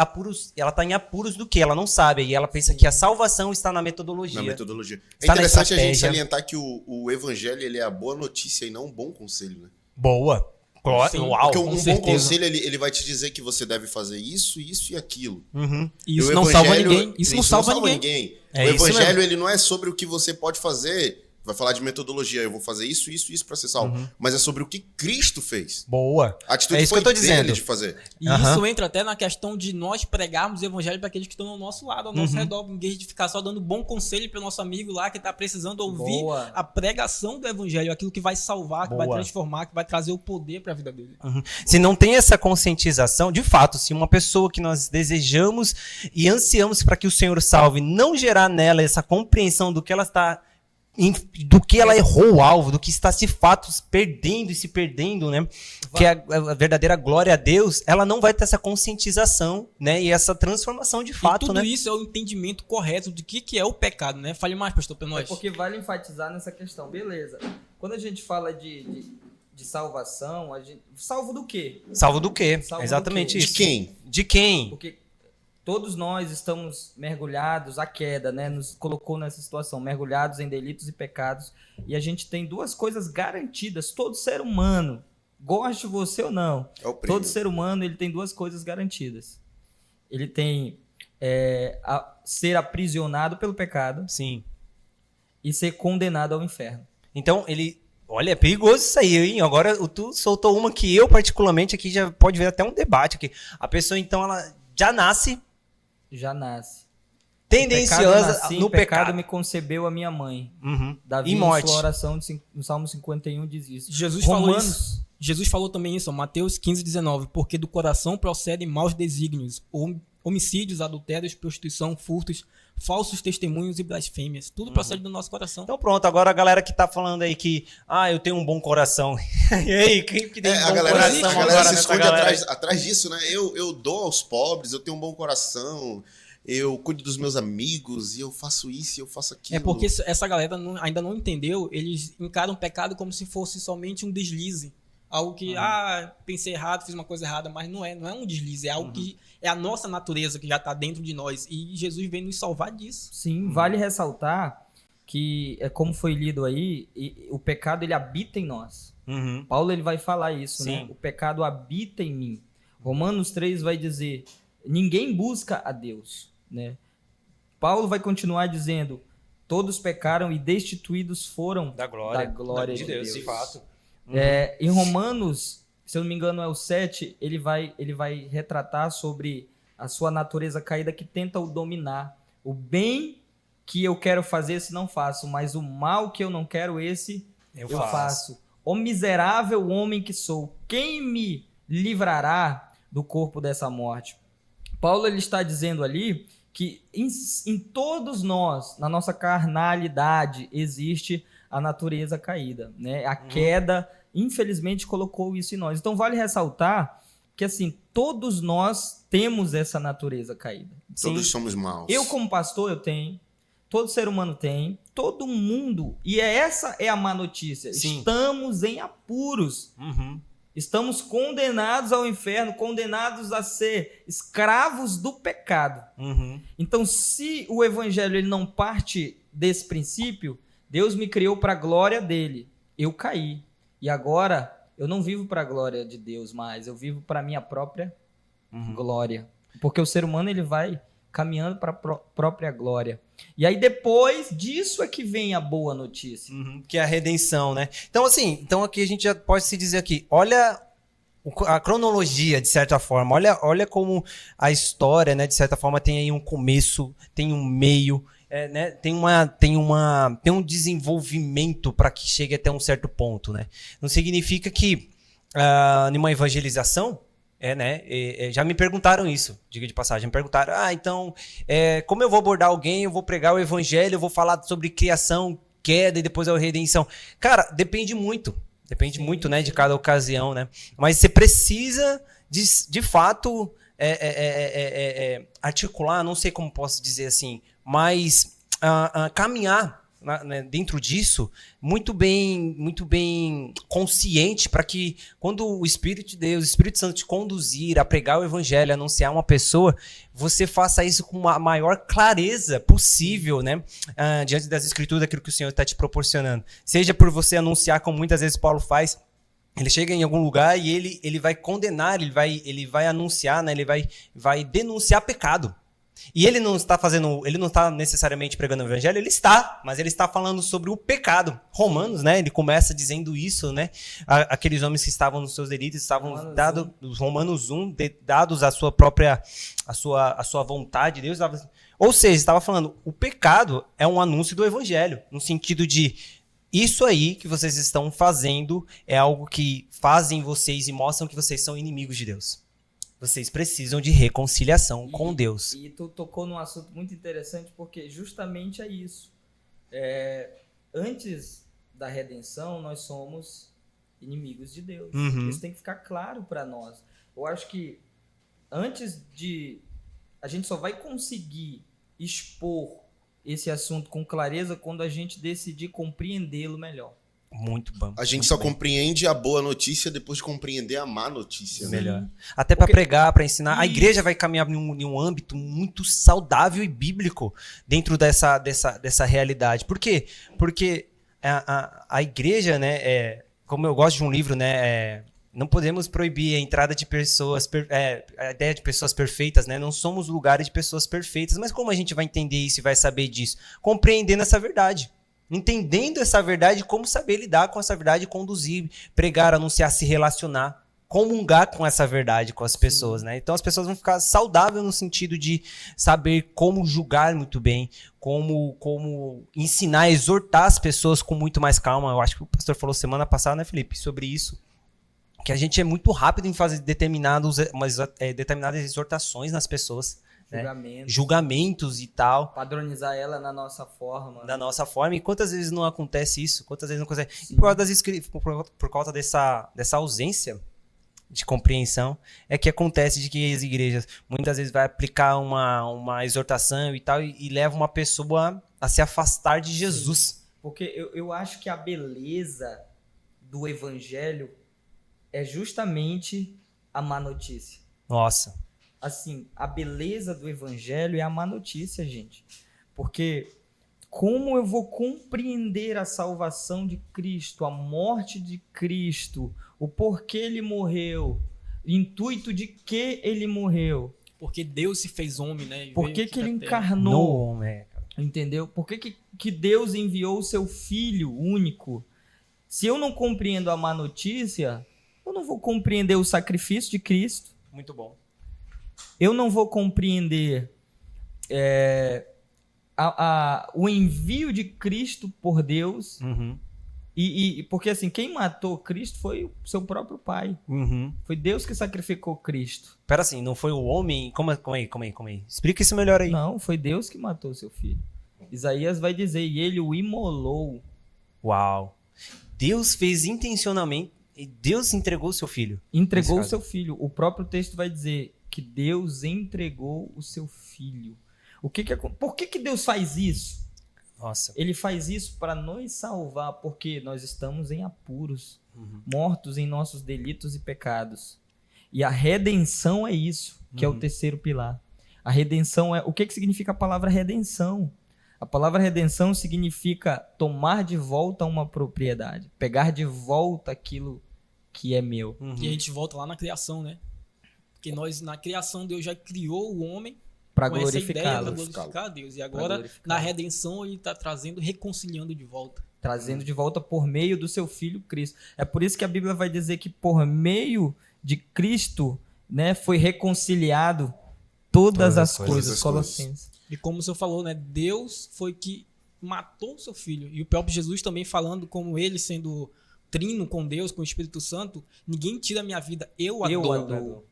em apuros do que ela não sabe, e ela pensa que a salvação está na metodologia. Na metodologia. É Está na interessante a gente estratégia. salientar que o evangelho ele é a boa notícia e não um bom conselho, né? Boa. Sim. Uau. Porque um bom certeza. conselho ele vai te dizer que você deve fazer isso, isso e aquilo. Uhum. E isso E o não salva evangelho- ninguém. Isso não salva ninguém. É o isso evangelho mesmo. ele não é sobre o que você pode fazer. Vai falar de metodologia, eu vou fazer isso, isso, isso para ser salvo. Mas é sobre o que Cristo fez. Boa. A atitude É isso foi que eu tô dele dizendo. de fazer. E Aham. isso entra até na questão de nós pregarmos o evangelho para aqueles que estão ao nosso lado, ao nosso redor, em vez de ficar só dando bom conselho para o nosso amigo lá que está precisando ouvir Boa. a pregação do evangelho, aquilo que vai salvar, que vai Boa. transformar, que vai trazer o poder para a vida dele. Se não tem essa conscientização, de fato, se uma pessoa que nós desejamos e ansiamos para que o Senhor salve, não gerar nela essa compreensão do que ela está, do que ela errou o alvo, do que está de fato perdendo e se perdendo, né? Que é a verdadeira glória a Deus, ela não vai ter essa conscientização, né? E essa transformação de E fato, tudo né? isso é o entendimento correto de que é o pecado, né? Fale mais, pastor, para É nós. porque vale enfatizar nessa questão. Beleza. Quando a gente fala de salvação, salvo do quê? Salvo do quê? Salvo do Exatamente quê? isso. De quem? De quem? Porque todos nós estamos mergulhados, a queda, né? Nos colocou nessa situação, mergulhados em delitos e pecados. E a gente tem duas coisas garantidas. Todo ser humano, goste você ou não, É o prêmio. todo ser humano ele tem duas coisas garantidas. Ele tem ser aprisionado pelo pecado Sim. e ser condenado ao inferno. Então, ele... Olha, é perigoso isso aí, hein? Agora, tu soltou uma que eu, particularmente, aqui já pode ver até um debate aqui. A pessoa, então, ela já nasce Já nasce. tendenciosa no o pecado pecado. me concebeu a minha mãe. Uhum. Davi, E em morte. sua oração no Salmo 51, diz isso. Jesus falou Romanos, isso. Jesus falou também isso, ó, Mateus 15:19, porque do coração procedem maus desígnios, homicídios, adultérios, prostituição, furtos, falsos testemunhos e blasfêmias. Tudo procede do nosso coração. Então pronto, agora a galera que tá falando aí que eu tenho um bom coração. E aí, quem que tem um A bom galera, coração a galera agora se nessa esconde galera? atrás disso, né? Eu dou aos pobres, eu tenho um bom coração, eu cuido dos meus amigos, e eu faço isso, e eu faço aquilo. É porque essa galera ainda não entendeu, eles encaram o pecado como se fosse somente um deslize. Algo que, pensei errado, fiz uma coisa errada, mas não é um deslize, é algo que é a nossa natureza que já está dentro de nós. E Jesus vem nos salvar disso. sim, vale ressaltar que, como foi lido aí, o pecado ele habita em nós. Uhum. Paulo ele vai falar isso, Sim. né? O pecado habita em mim. Romanos 3 vai dizer, ninguém busca a Deus, né? Paulo vai continuar dizendo, todos pecaram e destituídos foram Da glória. da glória de de Deus, Deus. de fato. Em Romanos, se eu não me engano é o 7, ele vai retratar sobre a sua natureza caída que tenta o dominar. O bem que eu quero fazer, esse não faço, mas o mal que eu não quero, esse eu faço. O miserável homem que sou, quem me livrará do corpo dessa morte? Paulo ele está dizendo ali que em todos nós, na nossa carnalidade, existe a natureza caída, né? A queda, infelizmente, colocou isso em nós. Então, vale ressaltar que, assim, todos nós temos essa natureza caída. Todos somos maus. Eu, como pastor, eu tenho. Todo ser humano tem. Todo mundo. E essa é a má notícia. Sim. Estamos em apuros. Uhum. Estamos condenados ao inferno, condenados a ser escravos do pecado. Uhum. Então, se o evangelho ele não parte desse princípio, Deus me criou para a glória dele. Eu caí. E agora, eu não vivo para a glória de Deus mais. Eu vivo para a minha própria glória. Porque o ser humano ele vai caminhando para a própria glória. E aí depois disso é que vem a boa notícia. Que é a redenção, né? Então, assim, aqui a gente já pode se dizer aqui, olha a cronologia, de certa forma, olha como a história, né, de certa forma, tem aí um começo, tem um meio, né, tem um desenvolvimento para que chegue até um certo ponto, né? Não significa que numa evangelização, né? Já me perguntaram isso, diga de passagem, me perguntaram, então, como eu vou abordar alguém, eu vou pregar o evangelho, eu vou falar sobre criação, queda e depois a redenção. Cara, depende muito, né, de cada ocasião, né? Mas você precisa, de fato, articular, não sei como posso dizer assim, mas caminhar dentro disso muito bem consciente para que quando o Espírito de Deus, o Espírito Santo te conduzir a pregar o evangelho, a anunciar uma pessoa, você faça isso com a maior clareza possível, né? Diante das escrituras, daquilo que o Senhor está te proporcionando. Seja por você anunciar, como muitas vezes Paulo faz, ele chega em algum lugar e ele vai condenar, ele vai anunciar, né? Ele vai denunciar pecado. E ele não está necessariamente pregando o evangelho, mas ele está falando sobre o pecado. Romanos, né? Ele começa dizendo isso, né? Aqueles homens que estavam nos seus delitos estavam dados, Romanos 1, dados à sua própria, a sua vontade. Deus ou seja, estava falando, o pecado é um anúncio do evangelho, no sentido de isso aí que vocês estão fazendo é algo que fazem vocês e mostram que vocês são inimigos de Deus. Vocês precisam de reconciliação com Deus. E tu tocou num assunto muito interessante, porque justamente é isso. Antes da redenção, nós somos inimigos de Deus. Isso tem que ficar claro para nós. Eu acho que a gente só vai conseguir expor esse assunto com clareza quando a gente decidir compreendê-lo melhor. Muito bom. A gente só compreende a boa notícia depois de compreender a má notícia. Melhor. Né? Até para pregar, para ensinar. Isso. A igreja vai caminhar em um âmbito muito saudável e bíblico dentro dessa realidade. Por quê? Porque a igreja, né, como eu gosto de um livro, né, não podemos proibir a entrada de pessoas, a ideia de pessoas perfeitas, né? Não somos lugares de pessoas perfeitas. Mas como a gente vai entender isso e vai saber disso? Compreendendo essa verdade. Entendendo essa verdade, como saber lidar com essa verdade, conduzir, pregar, anunciar, se relacionar, comungar com essa verdade com as pessoas, né? Então as pessoas vão ficar saudáveis no sentido de saber como julgar muito bem, como ensinar, exortar as pessoas com muito mais calma. Eu acho que o pastor falou semana passada, né, Felipe, sobre isso. Que a gente é muito rápido em fazer determinadas exortações nas pessoas. Julgamentos e tal. Padronizar ela na nossa forma. Da nossa forma. E quantas vezes não acontece isso? Quantas vezes não acontece? Por causa dessa ausência de compreensão, é que acontece de que as igrejas muitas vezes vai aplicar uma exortação e tal e leva uma pessoa a se afastar de Jesus. Sim. Porque eu acho que a beleza do evangelho é justamente a má notícia. Nossa. Assim, a beleza do evangelho é a má notícia, gente. Porque como eu vou compreender a salvação de Cristo, a morte de Cristo, o porquê ele morreu, o intuito de que ele morreu? Porque Deus se fez homem, né? Por que ele encarnou? Entendeu? Por que Deus enviou o seu Filho único? Se eu não compreendo a má notícia, eu não vou compreender o sacrifício de Cristo. Muito bom. Eu não vou compreender o envio de Cristo por Deus. Porque assim, quem matou Cristo foi o seu próprio Pai. Foi Deus que sacrificou Cristo. Pera assim, não foi o homem? Como aí? Explica isso melhor aí. Não, foi Deus que matou seu filho. Isaías vai dizer, e ele o imolou. Uau. Deus fez intencionalmente, e Deus entregou o seu filho. Entregou o seu filho. O próprio texto vai dizer que Deus entregou o seu filho. Por que Deus faz isso? Nossa. Ele faz isso para nos salvar, porque nós estamos em apuros, mortos em nossos delitos e pecados. E a redenção é isso, que é o terceiro pilar. A redenção é... O que significa a palavra redenção? A palavra redenção significa tomar de volta uma propriedade, pegar de volta aquilo que é meu. E a gente volta lá na criação, né? Porque na criação, Deus já criou o homem Para com essa ideia para glorificá-lo. glorificar a Deus. E Pra agora, glorificá-lo. na redenção, ele está trazendo, reconciliando de volta. Trazendo de volta por meio do seu Filho Cristo. É por isso que a Bíblia vai dizer que por meio de Cristo, né, foi reconciliado todas as coisas. Colossenses. E como o senhor falou, né? Deus foi que matou o seu filho. E o próprio Jesus também falando como ele sendo trino com Deus, com o Espírito Santo, ninguém tira a minha vida, eu a dou.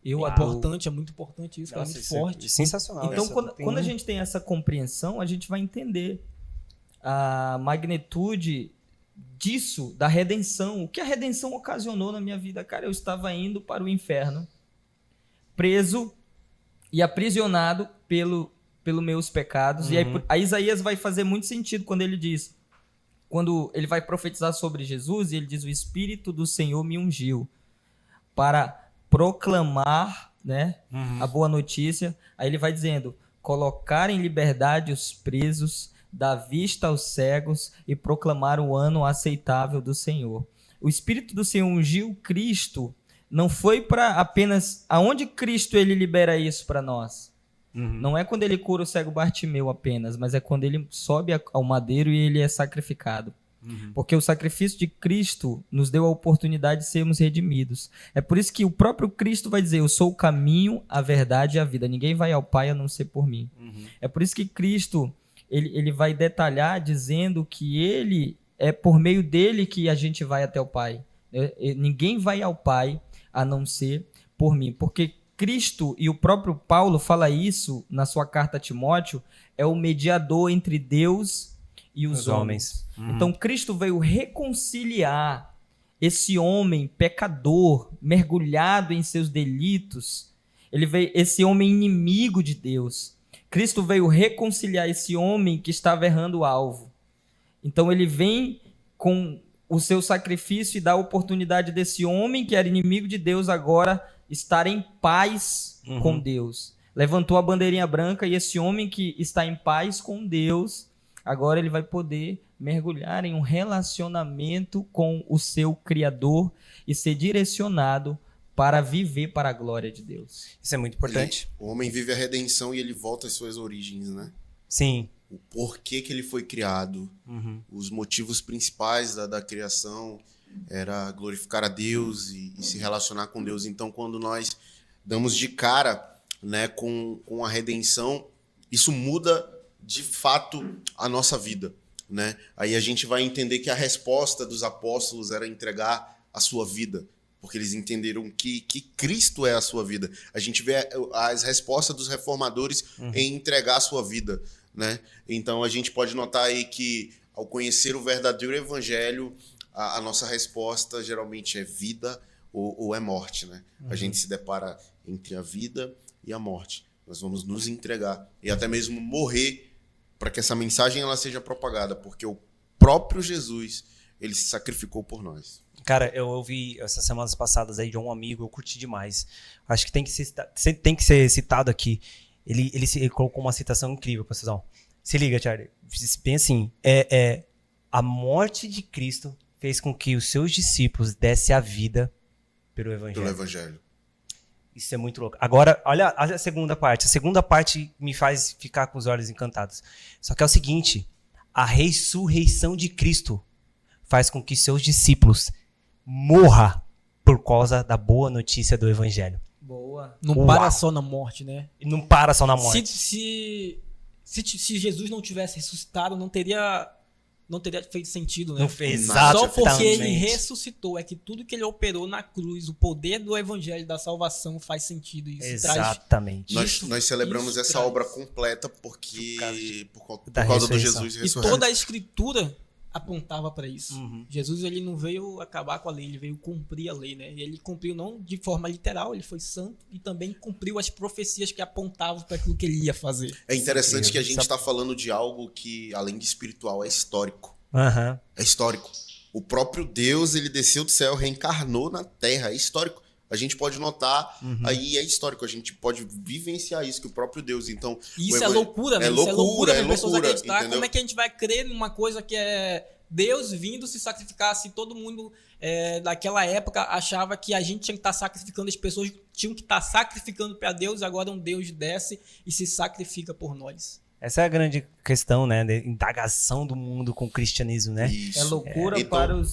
Eu É adoro. importante, é muito importante isso, é muito forte. Sensacional. Então, essa quando a gente tem essa compreensão, a gente vai entender a magnitude disso, da redenção. O que a redenção ocasionou na minha vida? Cara, eu estava indo para o inferno, preso e aprisionado pelos meus pecados. E aí Isaías vai fazer muito sentido quando ele diz, quando ele vai profetizar sobre Jesus, e ele diz, o Espírito do Senhor me ungiu para proclamar, né, a boa notícia. Aí ele vai dizendo, colocar em liberdade os presos, dar vista aos cegos e proclamar o ano aceitável do Senhor. O Espírito do Senhor ungiu Cristo, não foi para apenas... Aonde Cristo ele libera isso para nós? Não é quando ele cura o cego Bartimeu apenas, mas é quando ele sobe ao madeiro e ele é sacrificado. Porque o sacrifício de Cristo nos deu a oportunidade de sermos redimidos. É por isso que o próprio Cristo vai dizer, eu sou o caminho, a verdade e a vida. Ninguém vai ao Pai a não ser por mim. É por isso que Cristo ele vai detalhar dizendo que ele é por meio dele que a gente vai até o Pai. Ninguém vai ao Pai a não ser por mim. Porque Cristo, e o próprio Paulo fala isso na sua carta a Timóteo, é o mediador entre Deus e os homens. Então Cristo veio reconciliar esse homem pecador, mergulhado em seus delitos. Ele veio, esse homem inimigo de Deus. Cristo veio reconciliar esse homem que estava errando o alvo. Então ele vem com o seu sacrifício e dá a oportunidade desse homem que era inimigo de Deus agora estar em paz com Deus. Levantou a bandeirinha branca e esse homem que está em paz com Deus, agora ele vai poder mergulhar em um relacionamento com o seu Criador e ser direcionado para viver para a glória de Deus. Isso é muito importante. O homem vive a redenção e ele volta às suas origens, né? Sim. O porquê que ele foi criado, os motivos principais da criação era glorificar a Deus e se relacionar com Deus. Então, quando nós damos de cara, né, com a redenção, isso muda de fato a nossa vida, né? Aí a gente vai entender que a resposta dos apóstolos era entregar a sua vida, porque eles entenderam que Cristo é a sua vida. A gente vê as respostas dos reformadores em entregar a sua vida, né? Então a gente pode notar aí que ao conhecer o verdadeiro evangelho, a nossa resposta geralmente é vida ou é morte, né? A gente se depara entre a vida e a morte. Nós vamos nos entregar e até mesmo morrer para que essa mensagem ela seja propagada, porque o próprio Jesus, ele se sacrificou por nós. Cara, eu ouvi essas semanas passadas aí de um amigo, eu curti demais. Acho que tem que ser citado aqui. Ele colocou uma citação incrível, pessoal. Se liga, Charlie. Bem assim, a morte de Cristo fez com que os seus discípulos dessem a vida pelo Evangelho. Pelo Evangelho. Isso é muito louco. Agora, olha a segunda parte. A segunda parte me faz ficar com os olhos encantados. Só que é o seguinte, a ressurreição de Cristo faz com que seus discípulos morram por causa da boa notícia do Evangelho. Boa. Não Uau. para só na morte, né? E não para só na morte. Se Jesus não tivesse ressuscitado, não teria feito sentido, né? Não fez. Nada. Só porque ele Exatamente. ressuscitou, é que tudo que ele operou na cruz, o poder do evangelho da salvação faz sentido. Isso traz Exatamente. Nós celebramos isso essa traz. obra completa por Da causa do ressurreição. Jesus E ressurreto. toda a escritura apontava para isso. Uhum. Jesus ele não veio acabar com a lei, ele veio cumprir a lei, né? E ele cumpriu não de forma literal, ele foi santo e também cumpriu as profecias que apontavam para aquilo que ele ia fazer. É interessante que a gente Essa- está falando de algo que, além de espiritual, é histórico. Aham. É histórico. O próprio Deus, ele desceu do céu, reencarnou na terra. É histórico. A gente pode notar, aí é histórico. A gente pode vivenciar isso, que o próprio Deus, então... E isso o é evan- loucura, né? é Isso é loucura loucura, para pessoas acreditar. entendeu? Como é que a gente vai crer numa coisa que é Deus vindo se sacrificar, se todo mundo daquela época achava que a gente tinha que estar sacrificando, as pessoas tinham que estar sacrificando para Deus, agora um Deus desce e se sacrifica por nós. Essa é a grande questão, né? De indagação do mundo com o cristianismo, né? Isso. É loucura Então,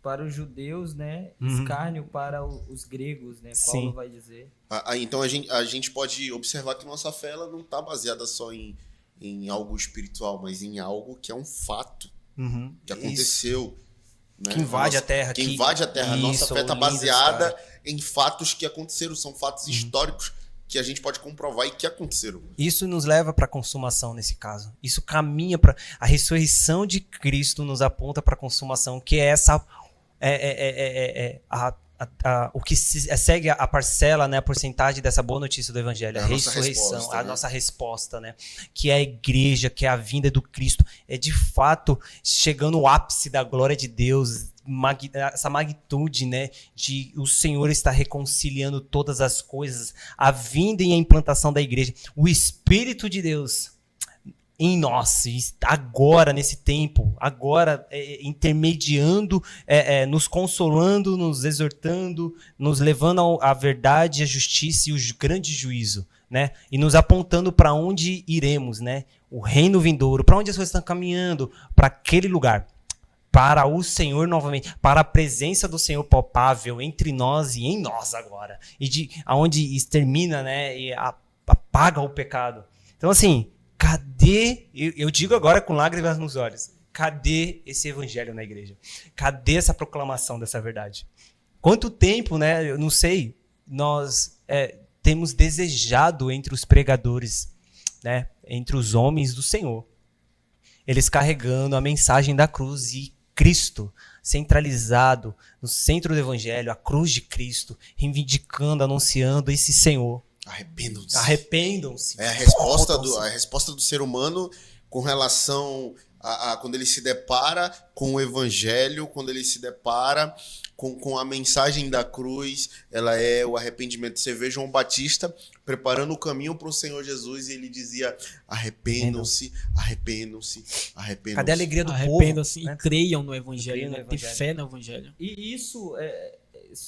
para os judeus, né? Uhum. Escárnio para os gregos, né? Sim. Paulo vai dizer. Então a gente pode observar que nossa fé ela não está baseada só em algo espiritual, mas em algo que é um fato Uhum. que Isso. aconteceu. Né? Que invade a terra. Que invade a terra. A nossa Isso, fé está lindo essa baseada história. em fatos que aconteceram, são fatos históricos que a gente pode comprovar e que aconteceram. Isso nos leva para a consumação nesse caso. Isso caminha para a ressurreição de Cristo, nos aponta para a consumação, que é essa o que segue a parcela, né, a porcentagem dessa boa notícia do evangelho, É a a nossa ressurreição, resposta, a né? nossa resposta, né, que é a igreja, que é a vinda do Cristo, é de fato chegando ao ápice da glória de Deus, essa magnitude, né, de o Senhor estar reconciliando todas as coisas, a vinda e a implantação da igreja, o Espírito de Deus em nós, agora, nesse tempo, agora, intermediando, nos consolando, nos exortando, nos levando à verdade, à justiça e o grande juízo, né? E nos apontando para onde iremos, né? O reino vindouro, para onde as coisas estão caminhando, para aquele lugar, para o Senhor novamente, para a presença do Senhor palpável entre nós e em nós agora, e aonde extermina, né? E apaga o pecado. Então, assim, cadê, eu digo agora com lágrimas nos olhos, cadê esse evangelho na igreja? Cadê essa proclamação dessa verdade? Quanto tempo, né, eu não sei, nós temos desejado entre os pregadores, né, entre os homens do Senhor, eles carregando a mensagem da cruz e Cristo centralizado no centro do evangelho, a cruz de Cristo, reivindicando, anunciando esse Senhor. Arrependam-se. Arrependam-se. É a resposta do ser humano com relação a quando ele se depara com o evangelho, quando ele se depara com a mensagem da cruz, ela é o arrependimento. Você vê João Batista preparando o caminho para o Senhor Jesus e ele dizia: arrependam-se, arrependam-se, arrependam-se. Cadê a alegria do povo? Arrependam-se né? e creiam no evangelho, Creiam no né? Ter evangelho. fé no evangelho. E isso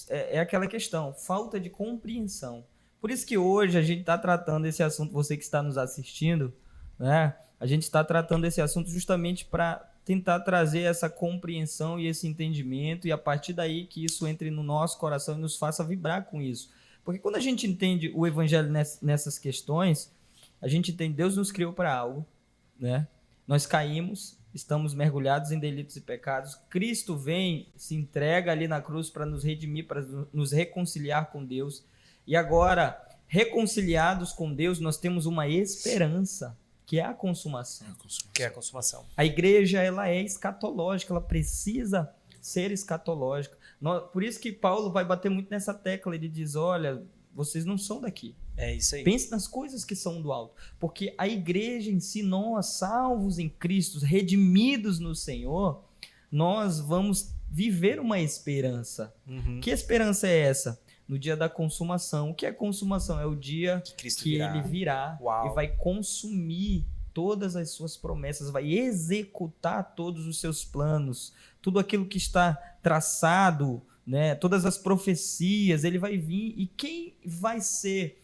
é aquela questão, falta de compreensão. Por isso que hoje a gente está tratando esse assunto, você que está nos assistindo, né? A gente está tratando esse assunto justamente para tentar trazer essa compreensão e esse entendimento, e a partir daí que isso entre no nosso coração e nos faça vibrar com isso. Porque quando a gente entende o evangelho nessas questões, a gente entende Deus nos criou para algo, né? Nós caímos, estamos mergulhados em delitos e pecados, Cristo vem, se entrega ali na cruz para nos redimir, para nos reconciliar com Deus, e agora, reconciliados com Deus, nós temos uma esperança, que é a consumação. Que é a consumação. A igreja, ela é escatológica, ela precisa ser escatológica. Por isso que Paulo vai bater muito nessa tecla, ele diz, olha, vocês não são daqui. É isso aí. Pense nas coisas que são do alto, porque a igreja em si, nós, salvos em Cristo, redimidos no Senhor, nós vamos viver uma esperança. Uhum. Que esperança é essa? No dia da consumação. O que é consumação? É o dia Cristo que ele virá Uau. e vai consumir todas as suas promessas, vai executar todos os seus planos, tudo aquilo que está traçado, né? Todas as profecias, ele vai vir, e quem vai ser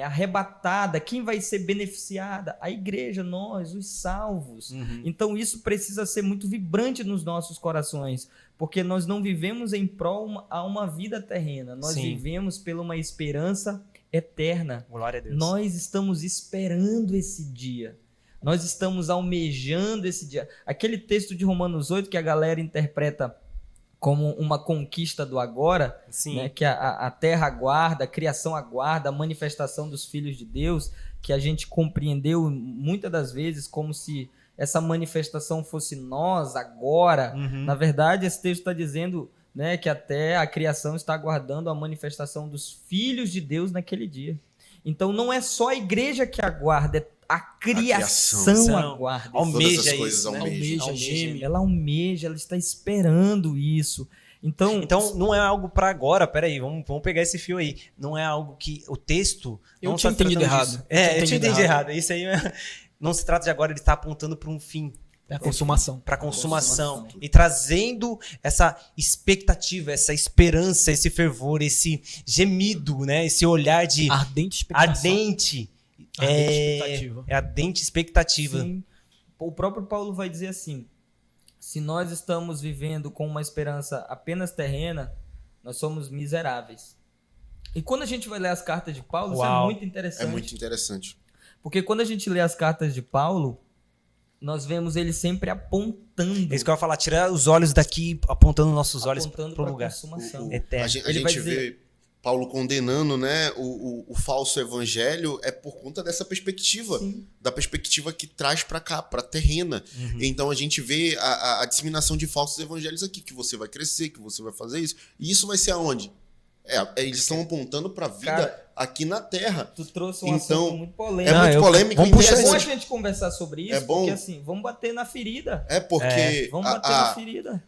arrebatada, quem vai ser beneficiada? A igreja, nós, os salvos. Uhum. Então isso precisa ser muito vibrante nos nossos corações, porque nós não vivemos em prol a uma vida terrena, nós Sim. vivemos pela uma esperança eterna. Glória a Deus. Nós estamos esperando esse dia. Nós estamos almejando esse dia. Aquele texto de Romanos 8 que a galera interpreta como uma conquista do agora, Sim. né, que a terra aguarda, a criação aguarda, a manifestação dos filhos de Deus, que a gente compreendeu muitas das vezes como se essa manifestação fosse nós agora. Uhum. Na verdade, esse texto está dizendo, né, que até a criação está aguardando a manifestação dos filhos de Deus naquele dia. Então não é só a igreja que aguarda, é a criação aguarda. Almeja Todas as coisas isso, né? almejam. Geme. Ela almeja, ela está esperando isso. Então Não é algo pra agora, peraí, vamos pegar esse fio aí. Não é algo que o texto... Eu não tinha está entendido tratando errado. disso. Eu tinha Eu tinha entendido entendido errado. Isso aí não se trata de agora, ele está apontando para um fim. É a consumação. para consumação e trazendo essa expectativa, essa esperança, esse fervor, esse gemido, né? Esse olhar de Ardente expectativa. ardente, Expectativa. ardente expectativa. Sim. O próprio Paulo vai dizer assim: se nós estamos vivendo com uma esperança apenas terrena, nós somos miseráveis. E quando a gente vai ler as cartas de Paulo, isso é Uau. muito interessante. É muito interessante. Porque quando a gente lê as cartas de Paulo, nós vemos ele sempre apontando. É isso que eu ia falar, tirar os olhos daqui, apontando nossos olhos apontando para o pra lugar. consumação. Eterno. A gente Ele vai dizer- vê Paulo condenando, né, o falso evangelho é por conta dessa perspectiva, Sim. da perspectiva que traz pra cá, pra terrena. Então a gente vê a disseminação de falsos evangelhos aqui, que você vai crescer, que você vai fazer isso. E isso vai ser aonde? Eles estão apontando pra vida Cara, aqui na Terra. Tu trouxe um Então, assunto muito polêmico. É muito polêmico e vamos puxar É bom a interessante. gente conversar sobre isso, É bom. porque assim, vamos bater na ferida. É porque Vamos bater na ferida.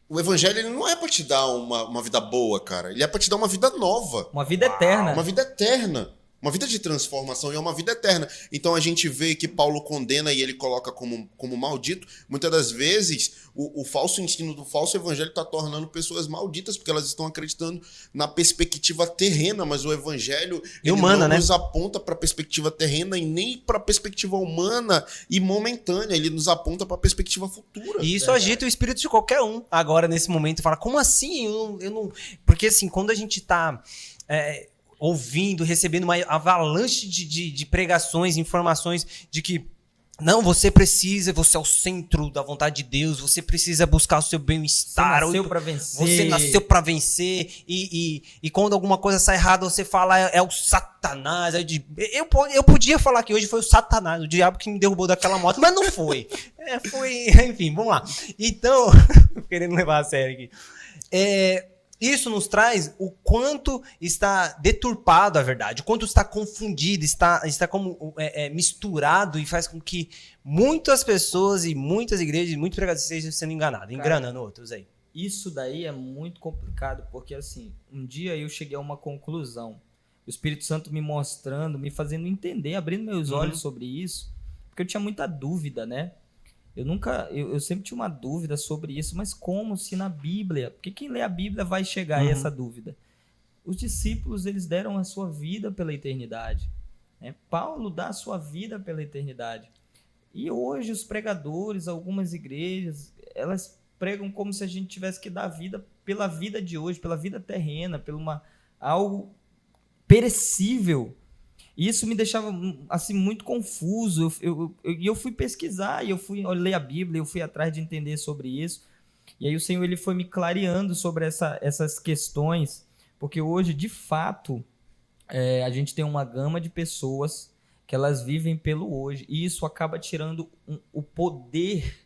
o evangelho ele não é pra te dar uma vida boa, cara. Ele é pra te dar uma vida nova. Uma vida eterna. Uma vida eterna. Uma vida de transformação e é uma vida eterna. Então a gente vê que Paulo condena e ele coloca como maldito. Muitas das vezes, o falso ensino do falso evangelho está tornando pessoas malditas, porque elas estão acreditando na perspectiva terrena, mas o evangelho ele humana, não né? nos aponta para a perspectiva terrena e nem para a perspectiva humana e momentânea. Ele nos aponta para a perspectiva futura. E isso agita o espírito de qualquer um agora, nesse momento. Fala, como assim? Eu não... Porque assim, quando a gente tá ouvindo, recebendo uma avalanche de pregações, informações de que não, você é o centro da vontade de Deus, você precisa buscar o seu Você bem-estar. nasceu pra vencer. Você nasceu pra vencer e quando alguma coisa sai errada, você fala é o Satanás. Eu podia falar que hoje foi o Satanás, o diabo que me derrubou daquela moto, mas não foi. Foi, enfim, vamos lá. Então, querendo levar a sério aqui. Isso nos traz o quanto está deturpado a verdade, o quanto está confundido, está como misturado e faz com que muitas pessoas e muitas igrejas e muitos pregadores estejam sendo enganados, enganando outros aí. Isso daí é muito complicado, porque assim, um dia eu cheguei a uma conclusão. O Espírito Santo me mostrando, me fazendo entender, abrindo meus olhos sobre isso, porque eu tinha muita dúvida, né? Eu sempre tinha uma dúvida sobre isso, mas como se na Bíblia? Porque quem lê a Bíblia vai chegar a essa dúvida. Os discípulos, eles deram a sua vida pela eternidade. Né? Paulo dá a sua vida pela eternidade. E hoje os pregadores, algumas igrejas, elas pregam como se a gente tivesse que dar vida pela vida de hoje, pela vida terrena, algo perecível. E isso me deixava assim muito confuso. Eu fui pesquisar, eu fui ler a Bíblia, eu fui atrás de entender sobre isso. E aí o Senhor ele foi me clareando sobre essas questões, porque hoje, de fato, a gente tem uma gama de pessoas que elas vivem pelo hoje. E isso acaba tirando o poder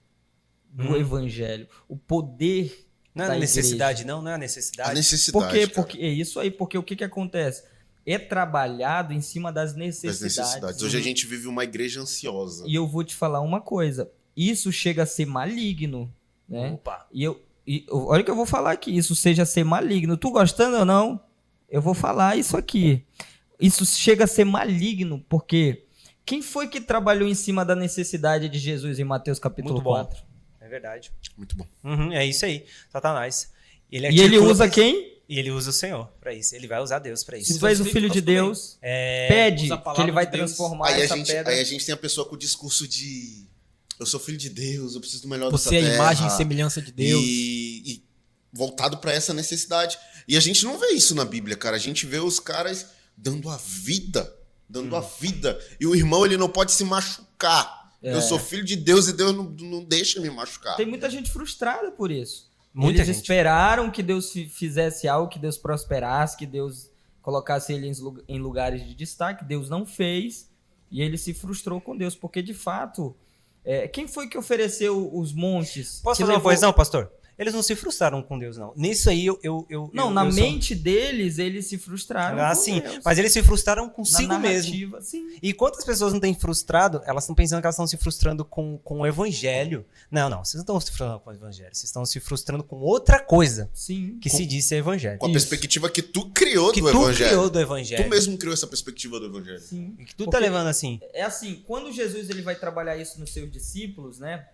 do Evangelho, o poder Não é da a necessidade, igreja. não é a necessidade. A necessidade. Por quê? cara. Porque é isso aí, porque o que acontece? É trabalhado em cima das Das necessidades. necessidades. Hoje a gente vive uma igreja ansiosa. E eu vou te falar uma coisa. Isso chega a ser maligno, né? Opa. Olha o que eu vou falar aqui. Isso seja ser maligno. Tu gostando ou não? Eu vou falar isso aqui. Isso chega a ser maligno, porque quem foi que trabalhou em cima da necessidade de Jesus em Mateus capítulo Muito bom. 4? É verdade. Muito bom. É isso aí, Satanás. E ele usa quem? E ele usa o Senhor pra isso. Ele vai usar Deus pra Se isso. tu és o filho de Deus, pede usa a que palavra ele vai de Deus. transformar Aí essa pedra. a gente tem a pessoa com o discurso de eu sou filho de Deus, eu preciso do melhor dessa Você é a terra. imagem e semelhança de Deus. E voltado pra essa necessidade. E a gente não vê isso na Bíblia, cara. A gente vê os caras dando a vida. Dando a vida. E o irmão, ele não pode se machucar. Eu sou filho de Deus e Deus não deixa me machucar. Tem muita gente frustrada por isso. Muita Eles gente. esperaram que Deus fizesse algo, que Deus prosperasse, que Deus colocasse ele em lugares de destaque. Deus não fez e ele se frustrou com Deus, porque de fato, quem foi que ofereceu os montes? Posso que fazer uma levou- coisa, não, pastor? Eles não se frustraram com Deus, não. Nisso aí Na eu sou- mente deles, eles se frustraram. Ah, com sim. Deus. Mas eles se frustraram Na consigo mesmo. narrativa, sim. E quantas pessoas não têm frustrado? Elas estão pensando que elas estão se frustrando com o evangelho. Não, vocês não estão se frustrando com o evangelho. Vocês estão se frustrando com outra coisa Sim. que se diz ser evangelho. Com a perspectiva que tu criou Que do tu evangelho. criou do evangelho. Tu mesmo criou essa perspectiva do evangelho. Sim. E que tu tá Porque- levando assim. É assim, quando Jesus ele vai trabalhar isso nos seus discípulos, né?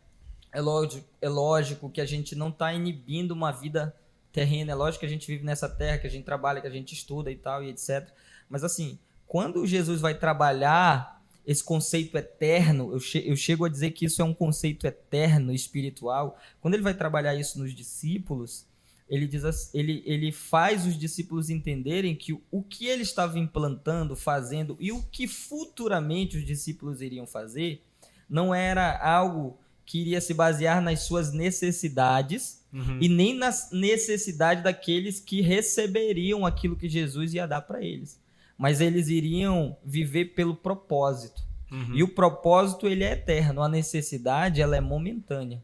É lógico que a gente não está inibindo uma vida terrena. É lógico que a gente vive nessa terra, que a gente trabalha, que a gente estuda e tal, e etc. Mas assim, quando Jesus vai trabalhar esse conceito eterno, eu chego a dizer que isso é um conceito eterno, espiritual. Quando ele vai trabalhar isso nos discípulos, ele faz os discípulos entenderem que o que ele estava implantando, fazendo, e o que futuramente os discípulos iriam fazer, não era algo que iria se basear nas suas necessidades e nem nas necessidades daqueles que receberiam aquilo que Jesus ia dar para eles. Mas eles iriam viver pelo propósito. E o propósito, ele é eterno. A necessidade, ela é momentânea.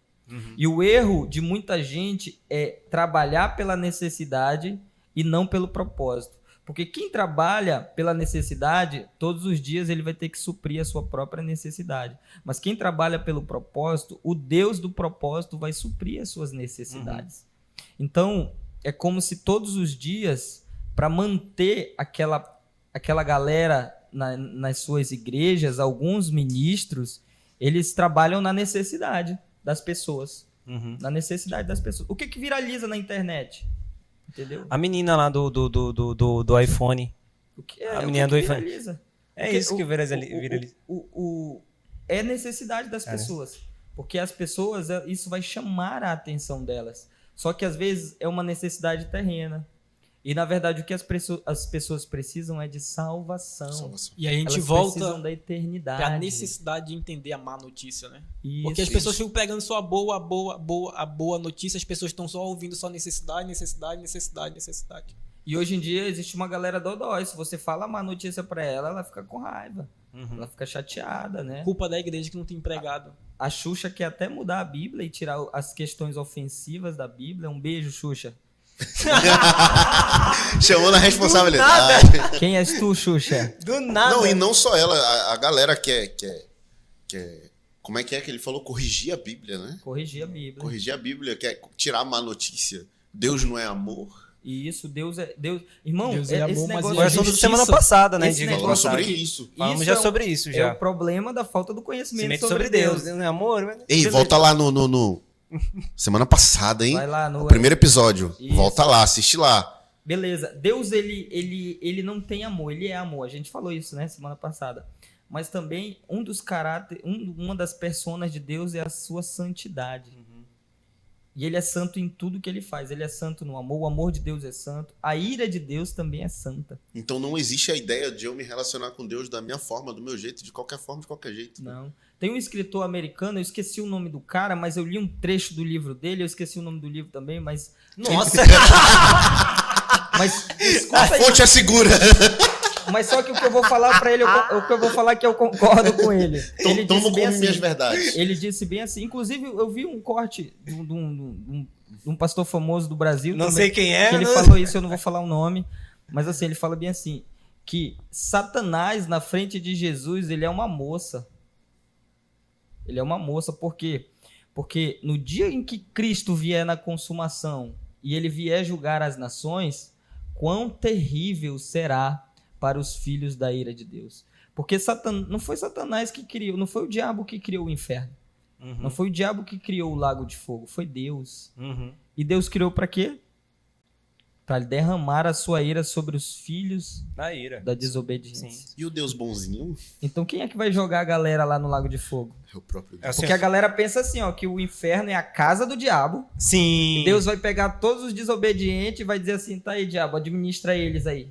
E o erro de muita gente é trabalhar pela necessidade e não pelo propósito. Porque quem trabalha pela necessidade, todos os dias ele vai ter que suprir a sua própria necessidade. Mas quem trabalha pelo propósito, o Deus do propósito vai suprir as suas necessidades. Então, é como se todos os dias, para manter aquela galera nas suas igrejas, alguns ministros, eles trabalham na necessidade das pessoas. Na necessidade das pessoas. O que viraliza na internet? Entendeu? A menina lá do iPhone. O que é, A menina do iPhone. viraliza? É Porque isso que viraliza. É necessidade das né? pessoas. Porque as pessoas, isso vai chamar a atenção delas. Só que às vezes é uma necessidade terrena. E na verdade o que as pessoas precisam é de salvação. E aí a gente Elas volta precisam da eternidade. pra necessidade de entender a má notícia, né? Isso, Porque as isso. pessoas ficam pegando só a boa notícia, as pessoas estão só ouvindo só necessidade. E hoje em dia existe uma galera dodói. Se você fala má notícia pra ela, ela fica com raiva. Ela fica chateada, né? Culpa da igreja que não tem empregado. A Xuxa quer até mudar a Bíblia e tirar as questões ofensivas da Bíblia. Um beijo, Xuxa. Chamando a responsabilidade. Quem és tu, Xuxa? Do nada. Não, e não só ela, a galera quer. Como é que ele falou? Corrigir a Bíblia, né? Corrigir a Bíblia. Corrigir a Bíblia, quer tirar a má notícia. Deus não é amor. E isso, Deus é. Deus... Irmão, Deus é esse amor, mas negócio Foi é assunto da justiça. semana passada, né? Esse De negócio Falamos conversar sobre aqui. isso. Falamos Isso já é o- sobre isso, É já. o problema da falta do conhecimento Semente sobre Deus. Deus, né? Amor, mas... Ei, volta lá no semana passada, hein? Vai lá no O primeiro episódio. Isso. Volta lá, assiste lá. Beleza. Deus, ele não tem amor, ele é amor. A gente falou isso, né, semana passada. Mas também um dos caráteres, uma das personas de Deus é a sua santidade. E ele é santo em tudo que ele faz. Ele é santo no amor, o amor de Deus é santo. A ira de Deus também é santa. Então não existe a ideia de eu me relacionar com Deus da minha forma, do meu jeito, de qualquer forma, de qualquer jeito. Não. Tem um escritor americano, eu esqueci o nome do cara, mas eu li um trecho do livro dele, eu esqueci o nome do livro também, mas... Nossa! Mas A escuta aí. fonte é segura. Mas só que o que eu vou falar pra ele, o que eu vou falar é que eu concordo com ele. Ele Tomo disse bem como minhas assim, verdades. ele disse bem assim. Inclusive, eu vi um corte de um pastor famoso do Brasil. Não também, sei quem é, que ele né? falou isso, eu não vou falar o nome. Mas assim, ele fala bem assim, que Satanás, na frente de Jesus, ele é uma moça. Ele é uma moça, por quê? Porque no dia em que Cristo vier na consumação e ele vier julgar as nações, quão terrível será para os filhos da ira de Deus. Porque não foi Satanás que criou, não foi o diabo que criou o inferno. Não foi o diabo que criou o lago de fogo, foi Deus. E Deus criou para quê? Para derramar a sua ira sobre os filhos Da ira. da desobediência. Sim. E o Deus bonzinho Então quem é que vai jogar a galera lá no lago de fogo? é o próprio Deus. É assim, Porque a galera pensa assim, ó, que o inferno é a casa do diabo. Sim. Deus vai pegar todos os desobedientes e vai dizer assim, tá aí, diabo, administra eles aí.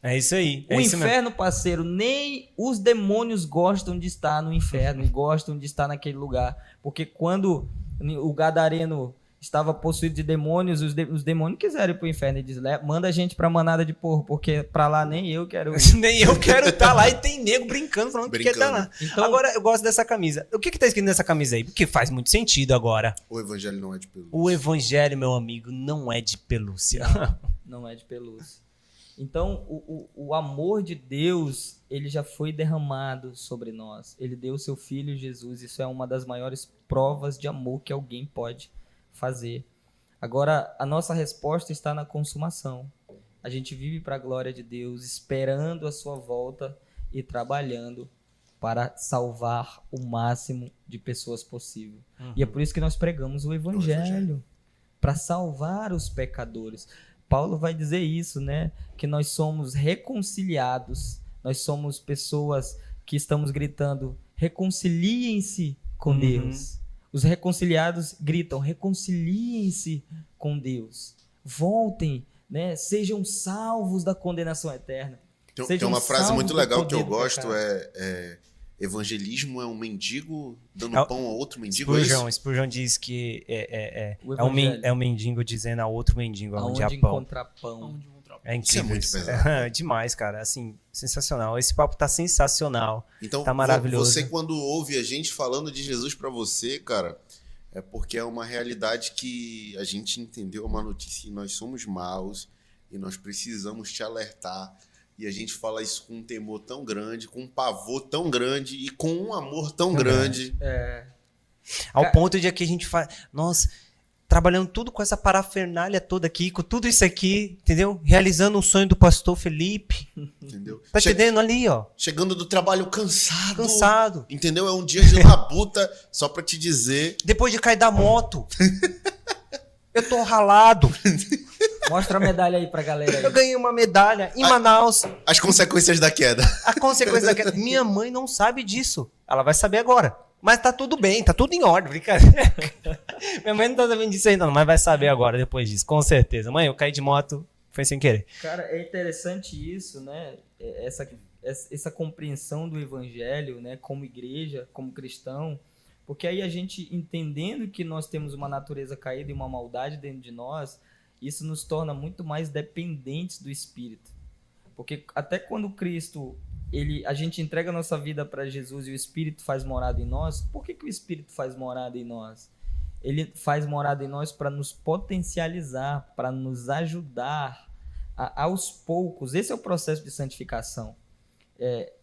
É isso aí. É O isso mesmo. inferno, parceiro, nem os demônios gostam de estar no inferno e gostam de estar naquele lugar. Porque quando o gadareno estava possuído de demônios, os demônios quiseram ir pro inferno e diz, manda a gente pra manada de porco, porque pra lá nem eu quero ir. Nem eu quero estar lá e tem nego brincando, falando que quer estar lá. Então, Agora, eu gosto dessa camisa. O que tá escrito nessa camisa aí? Porque faz muito sentido agora. O evangelho não é de pelúcia. O evangelho, meu amigo, não é de pelúcia. não é de pelúcia. Então, o amor de Deus, ele já foi derramado sobre nós. Ele deu o seu Filho Jesus. Isso é uma das maiores provas de amor que alguém pode fazer. Agora, a nossa resposta está na consumação. A gente vive para a glória de Deus, esperando a sua volta e trabalhando para salvar o máximo de pessoas possível. E é por isso que nós pregamos o Evangelho, para salvar os pecadores. Paulo vai dizer isso, né? Que nós somos reconciliados, nós somos pessoas que estamos gritando, reconciliem-se com Deus. Os reconciliados gritam, reconciliem-se com Deus. Voltem, né? Sejam salvos da condenação eterna. Tem uma frase muito legal que eu gosto, evangelismo é um mendigo dando pão a outro mendigo. Spurgeon diz que é um mendigo dizendo a outro mendigo onde há pão. Encontrar pão. É incrível. Isso é muito pesado. Demais, cara. Assim, sensacional. Esse papo tá sensacional. Então, tá maravilhoso. Você quando ouve a gente falando de Jesus pra você, cara, é porque é uma realidade que a gente entendeu, uma notícia, e nós somos maus e nós precisamos te alertar. E a gente fala isso com um temor tão grande, com um pavor tão grande e com um amor tão grande. Ao ponto de que a gente faz... Nossa, trabalhando tudo com essa parafernália toda aqui, com tudo isso aqui, entendeu? Realizando um sonho do pastor Felipe. Entendeu? Tá entendendo ali, ó. Chegando do trabalho cansado. Cansado. Entendeu? É um dia de labuta, só pra te dizer. Depois de cair da moto. Eu tô ralado. Mostra a medalha aí pra galera aí. Eu ganhei uma medalha em Manaus. As consequências da queda. A consequência da queda. Minha mãe não sabe disso. Ela vai saber agora. Mas tá tudo bem, tá tudo em ordem, brincadeira. Minha mãe não tá sabendo disso ainda, não, mas vai saber agora, depois disso, com certeza. Mãe, eu caí de moto, foi sem querer. Cara, é interessante isso, né? Essa compreensão do evangelho, né? Como igreja, como cristão, porque aí a gente entendendo que nós temos uma natureza caída e uma maldade dentro de nós, isso nos torna muito mais dependentes do Espírito. Porque até quando Cristo... a gente entrega a nossa vida para Jesus e o Espírito faz morada em nós. Por que o Espírito faz morada em nós? Ele faz morada em nós para nos potencializar, para nos ajudar aos poucos. Esse é o processo de santificação.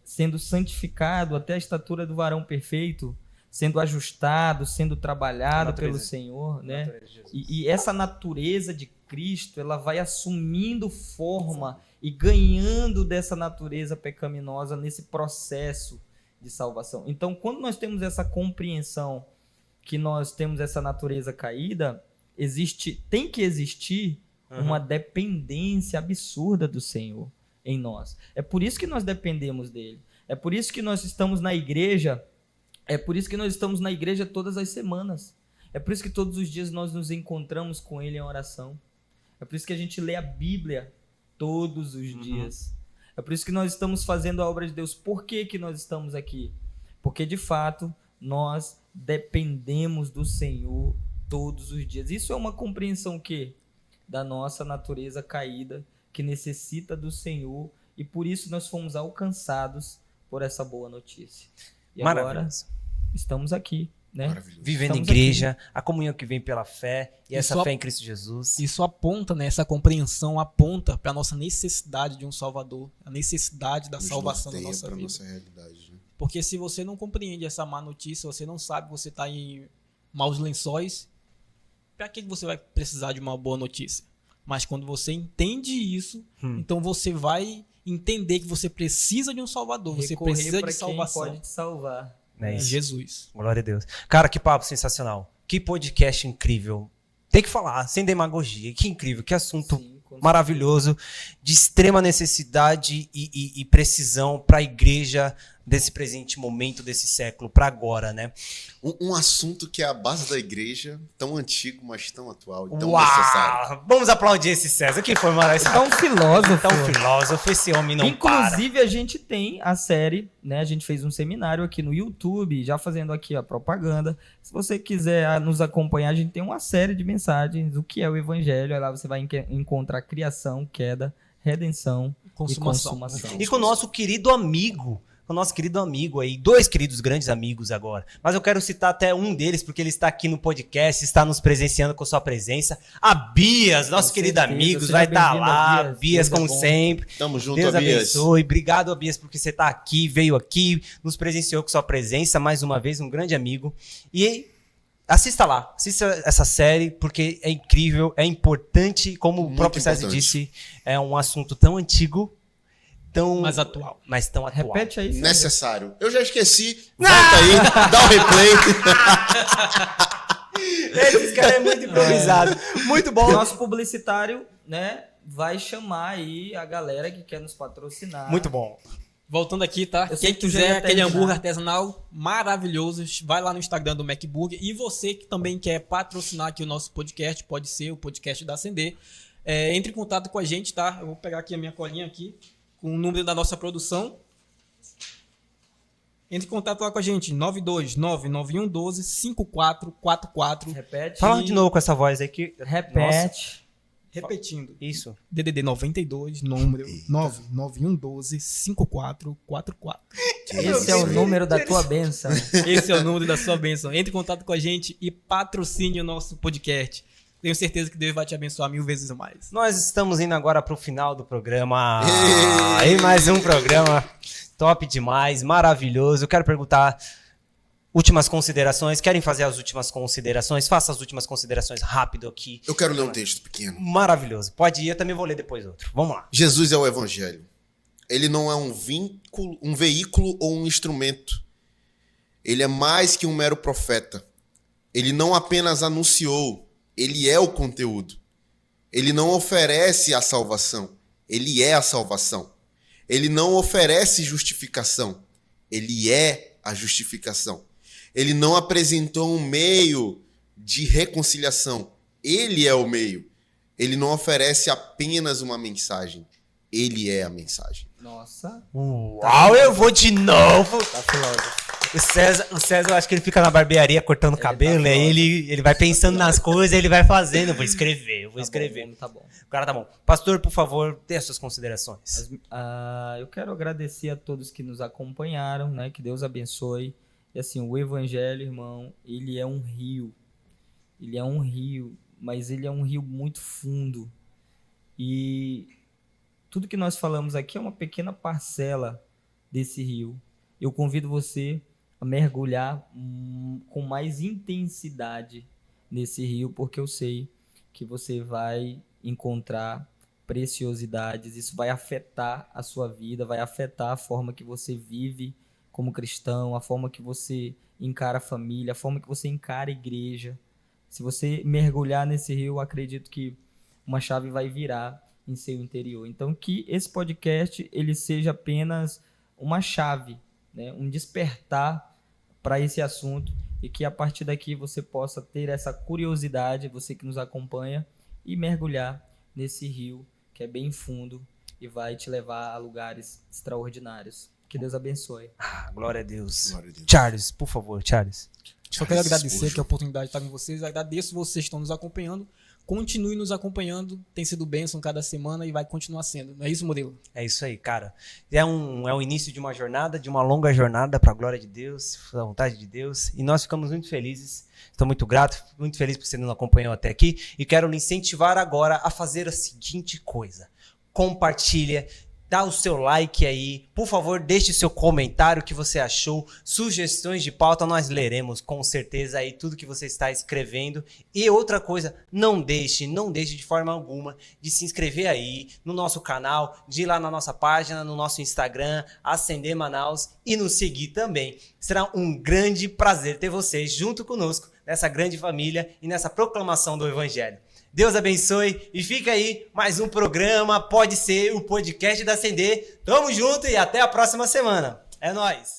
Sendo santificado até a estatura do varão perfeito, sendo ajustado, sendo trabalhado pelo Senhor, né? E essa natureza de Cristo, ela vai assumindo forma e ganhando dessa natureza pecaminosa nesse processo de salvação. Então, quando nós temos essa compreensão que nós temos essa natureza caída, tem que existir uma dependência absurda do Senhor em nós. É por isso que nós dependemos dele. É por isso que nós estamos na igreja. É por isso que nós estamos na igreja todas as semanas. É por isso que todos os dias nós nos encontramos com ele em oração. É por isso que a gente lê a Bíblia todos os dias. É por isso que nós estamos fazendo a obra de Deus. Por que que nós estamos aqui? Porque, de fato, nós dependemos do Senhor todos os dias. Isso é uma compreensão que da nossa natureza caída, que necessita do Senhor, e por isso nós fomos alcançados por essa boa notícia. E agora estamos aqui, né? Vivendo em igreja, a comunhão que vem pela fé e essa fé em Cristo Jesus. Isso aponta, né? Essa compreensão aponta para a nossa necessidade de um Salvador, a necessidade da salvação da nossa vida. Nossa realidade, né? Porque se você não compreende essa má notícia, você não sabe que você está em maus lençóis, para que você vai precisar de uma boa notícia? Mas quando você entende isso, então você vai entender que você precisa de um Salvador, você precisa de salvação. Quem pode te salvar. É isso. Jesus. Glória a Deus. Cara, que papo sensacional. Que podcast incrível. Tem que falar, sem demagogia. Que incrível, que assunto maravilhoso. de extrema necessidade e precisão para a igreja desse presente momento, desse século, para agora, né? Um assunto que é a base da igreja, tão antigo, mas tão atual e tão necessário. Uau! Vamos aplaudir esse César. Quem foi, mano? Esse É um filósofo. filósofo, esse homem não Inclusive, a gente tem a série, né? A gente fez um seminário aqui no YouTube, já fazendo aqui a propaganda. Se você quiser nos acompanhar, a gente tem uma série de mensagens do que é o evangelho. Aí lá você vai encontrar criação, queda, redenção e consumação. E com o nosso querido amigo. Com o nosso querido amigo aí, 2 queridos grandes amigos agora. Mas eu quero citar até um deles, porque ele está aqui no podcast, está nos presenciando com sua presença. A Bias, nosso querido amigo, vai estar lá. Bias, como sempre. Tamo junto, Deus Abias. abençoe. Obrigado, Bias, porque você está aqui, veio aqui, nos presenciou com sua presença. Mais uma vez, um grande amigo. E assista lá, assista essa série, porque é incrível, é importante. Como o Muito próprio César importante. disse, é um assunto tão antigo, Mais atual. mas tão atual. Repete aí. Sérgio. Necessário. Eu já esqueci. Volta aí, dá o replay. Esse cara é muito improvisado. Muito bom. O nosso publicitário, né, vai chamar aí a galera que quer nos patrocinar. Muito bom. Voltando aqui, tá? Eu sei Quem que tu já quiser ia aquele terminar. hambúrguer artesanal maravilhoso, vai lá no Instagram do MacBurger. E você que também quer patrocinar aqui o nosso podcast, pode ser o podcast da Acender, entre em contato com a gente, tá? Eu vou pegar aqui a minha colinha aqui, com o número da nossa produção. Entre em contato lá com a gente, 92991125444. Repete. Fala de novo com essa voz aí que... Repete. Repetindo, Isso. DDD 92, número 991125444. Esse é o número da tua bênção. Esse é o número da sua bênção. Entre em contato com a gente e patrocine o nosso podcast. Tenho certeza que Deus vai te abençoar 1000 vezes mais. Nós estamos indo agora pro final do programa. Aí mais um programa top demais, maravilhoso. Eu quero perguntar últimas considerações. Querem fazer as últimas considerações? Faça as últimas considerações rápido aqui. Eu quero ler um texto pequeno. Maravilhoso. Pode ir, eu também vou ler depois outro. Vamos lá. Jesus é o evangelho. Ele não é um vínculo, um veículo ou um instrumento. Ele é mais que um mero profeta. Ele não apenas anunciou, ele é o conteúdo. Ele não oferece a salvação, ele é a salvação. Ele não oferece justificação, ele é a justificação. Ele não apresentou um meio de reconciliação, ele é o meio. Ele não oferece apenas uma mensagem, ele é a mensagem. Nossa. Uau, eu vou de novo. Tá filósofo. O César, eu acho que ele fica na barbearia cortando Ele cabelo, tá aí ele vai pensando nas coisas, ele vai fazendo. Eu vou escrever. Tá bom. O cara tá bom. Pastor, por favor, dê as suas considerações. Eu quero agradecer a todos que nos acompanharam, né? Que Deus abençoe. E assim, o evangelho, irmão, ele é um rio. Ele é um rio, mas ele é um rio muito fundo. E tudo que nós falamos aqui é uma pequena parcela desse rio. Eu convido você a mergulhar com mais intensidade nesse rio, porque eu sei que você vai encontrar preciosidades. Isso vai afetar a sua vida, vai afetar a forma que você vive como cristão, a forma que você encara a família, a forma que você encara a igreja. Se você mergulhar nesse rio, eu acredito que uma chave vai virar em seu interior. Então, que esse podcast ele seja apenas uma chave, né? Um despertar para esse assunto, e que a partir daqui você possa ter essa curiosidade, você que nos acompanha, e mergulhar nesse rio que é bem fundo e vai te levar a lugares extraordinários. Que Deus abençoe. Glória a Deus. Glória a Deus. Charles, por favor, Charles. Só quero agradecer Esposo. aqui a oportunidade de estar com vocês. Agradeço vocês que estão nos acompanhando. Continue nos acompanhando. Tem sido bênção cada semana e vai continuar sendo. Não é isso, Murilo? É isso aí, cara. É o início de uma jornada, de uma longa jornada para a glória de Deus, da vontade de Deus. E nós ficamos muito felizes. Estou muito grato, muito feliz por você nos acompanhou até aqui. E quero lhe incentivar agora a fazer a seguinte coisa. Compartilha, dá o seu like aí. Por favor, deixe seu comentário, o que você achou. Sugestões de pauta, nós leremos com certeza aí tudo que você está escrevendo. E outra coisa, não deixe de forma alguma de se inscrever aí no nosso canal, de ir lá na nossa página, no nosso Instagram, Acender Manaus, e nos seguir também. Será um grande prazer ter vocês junto conosco nessa grande família e nessa proclamação do Evangelho. Deus abençoe e fica aí mais um programa, pode ser o podcast da Acender. Tamo junto e até a próxima semana. É nóis!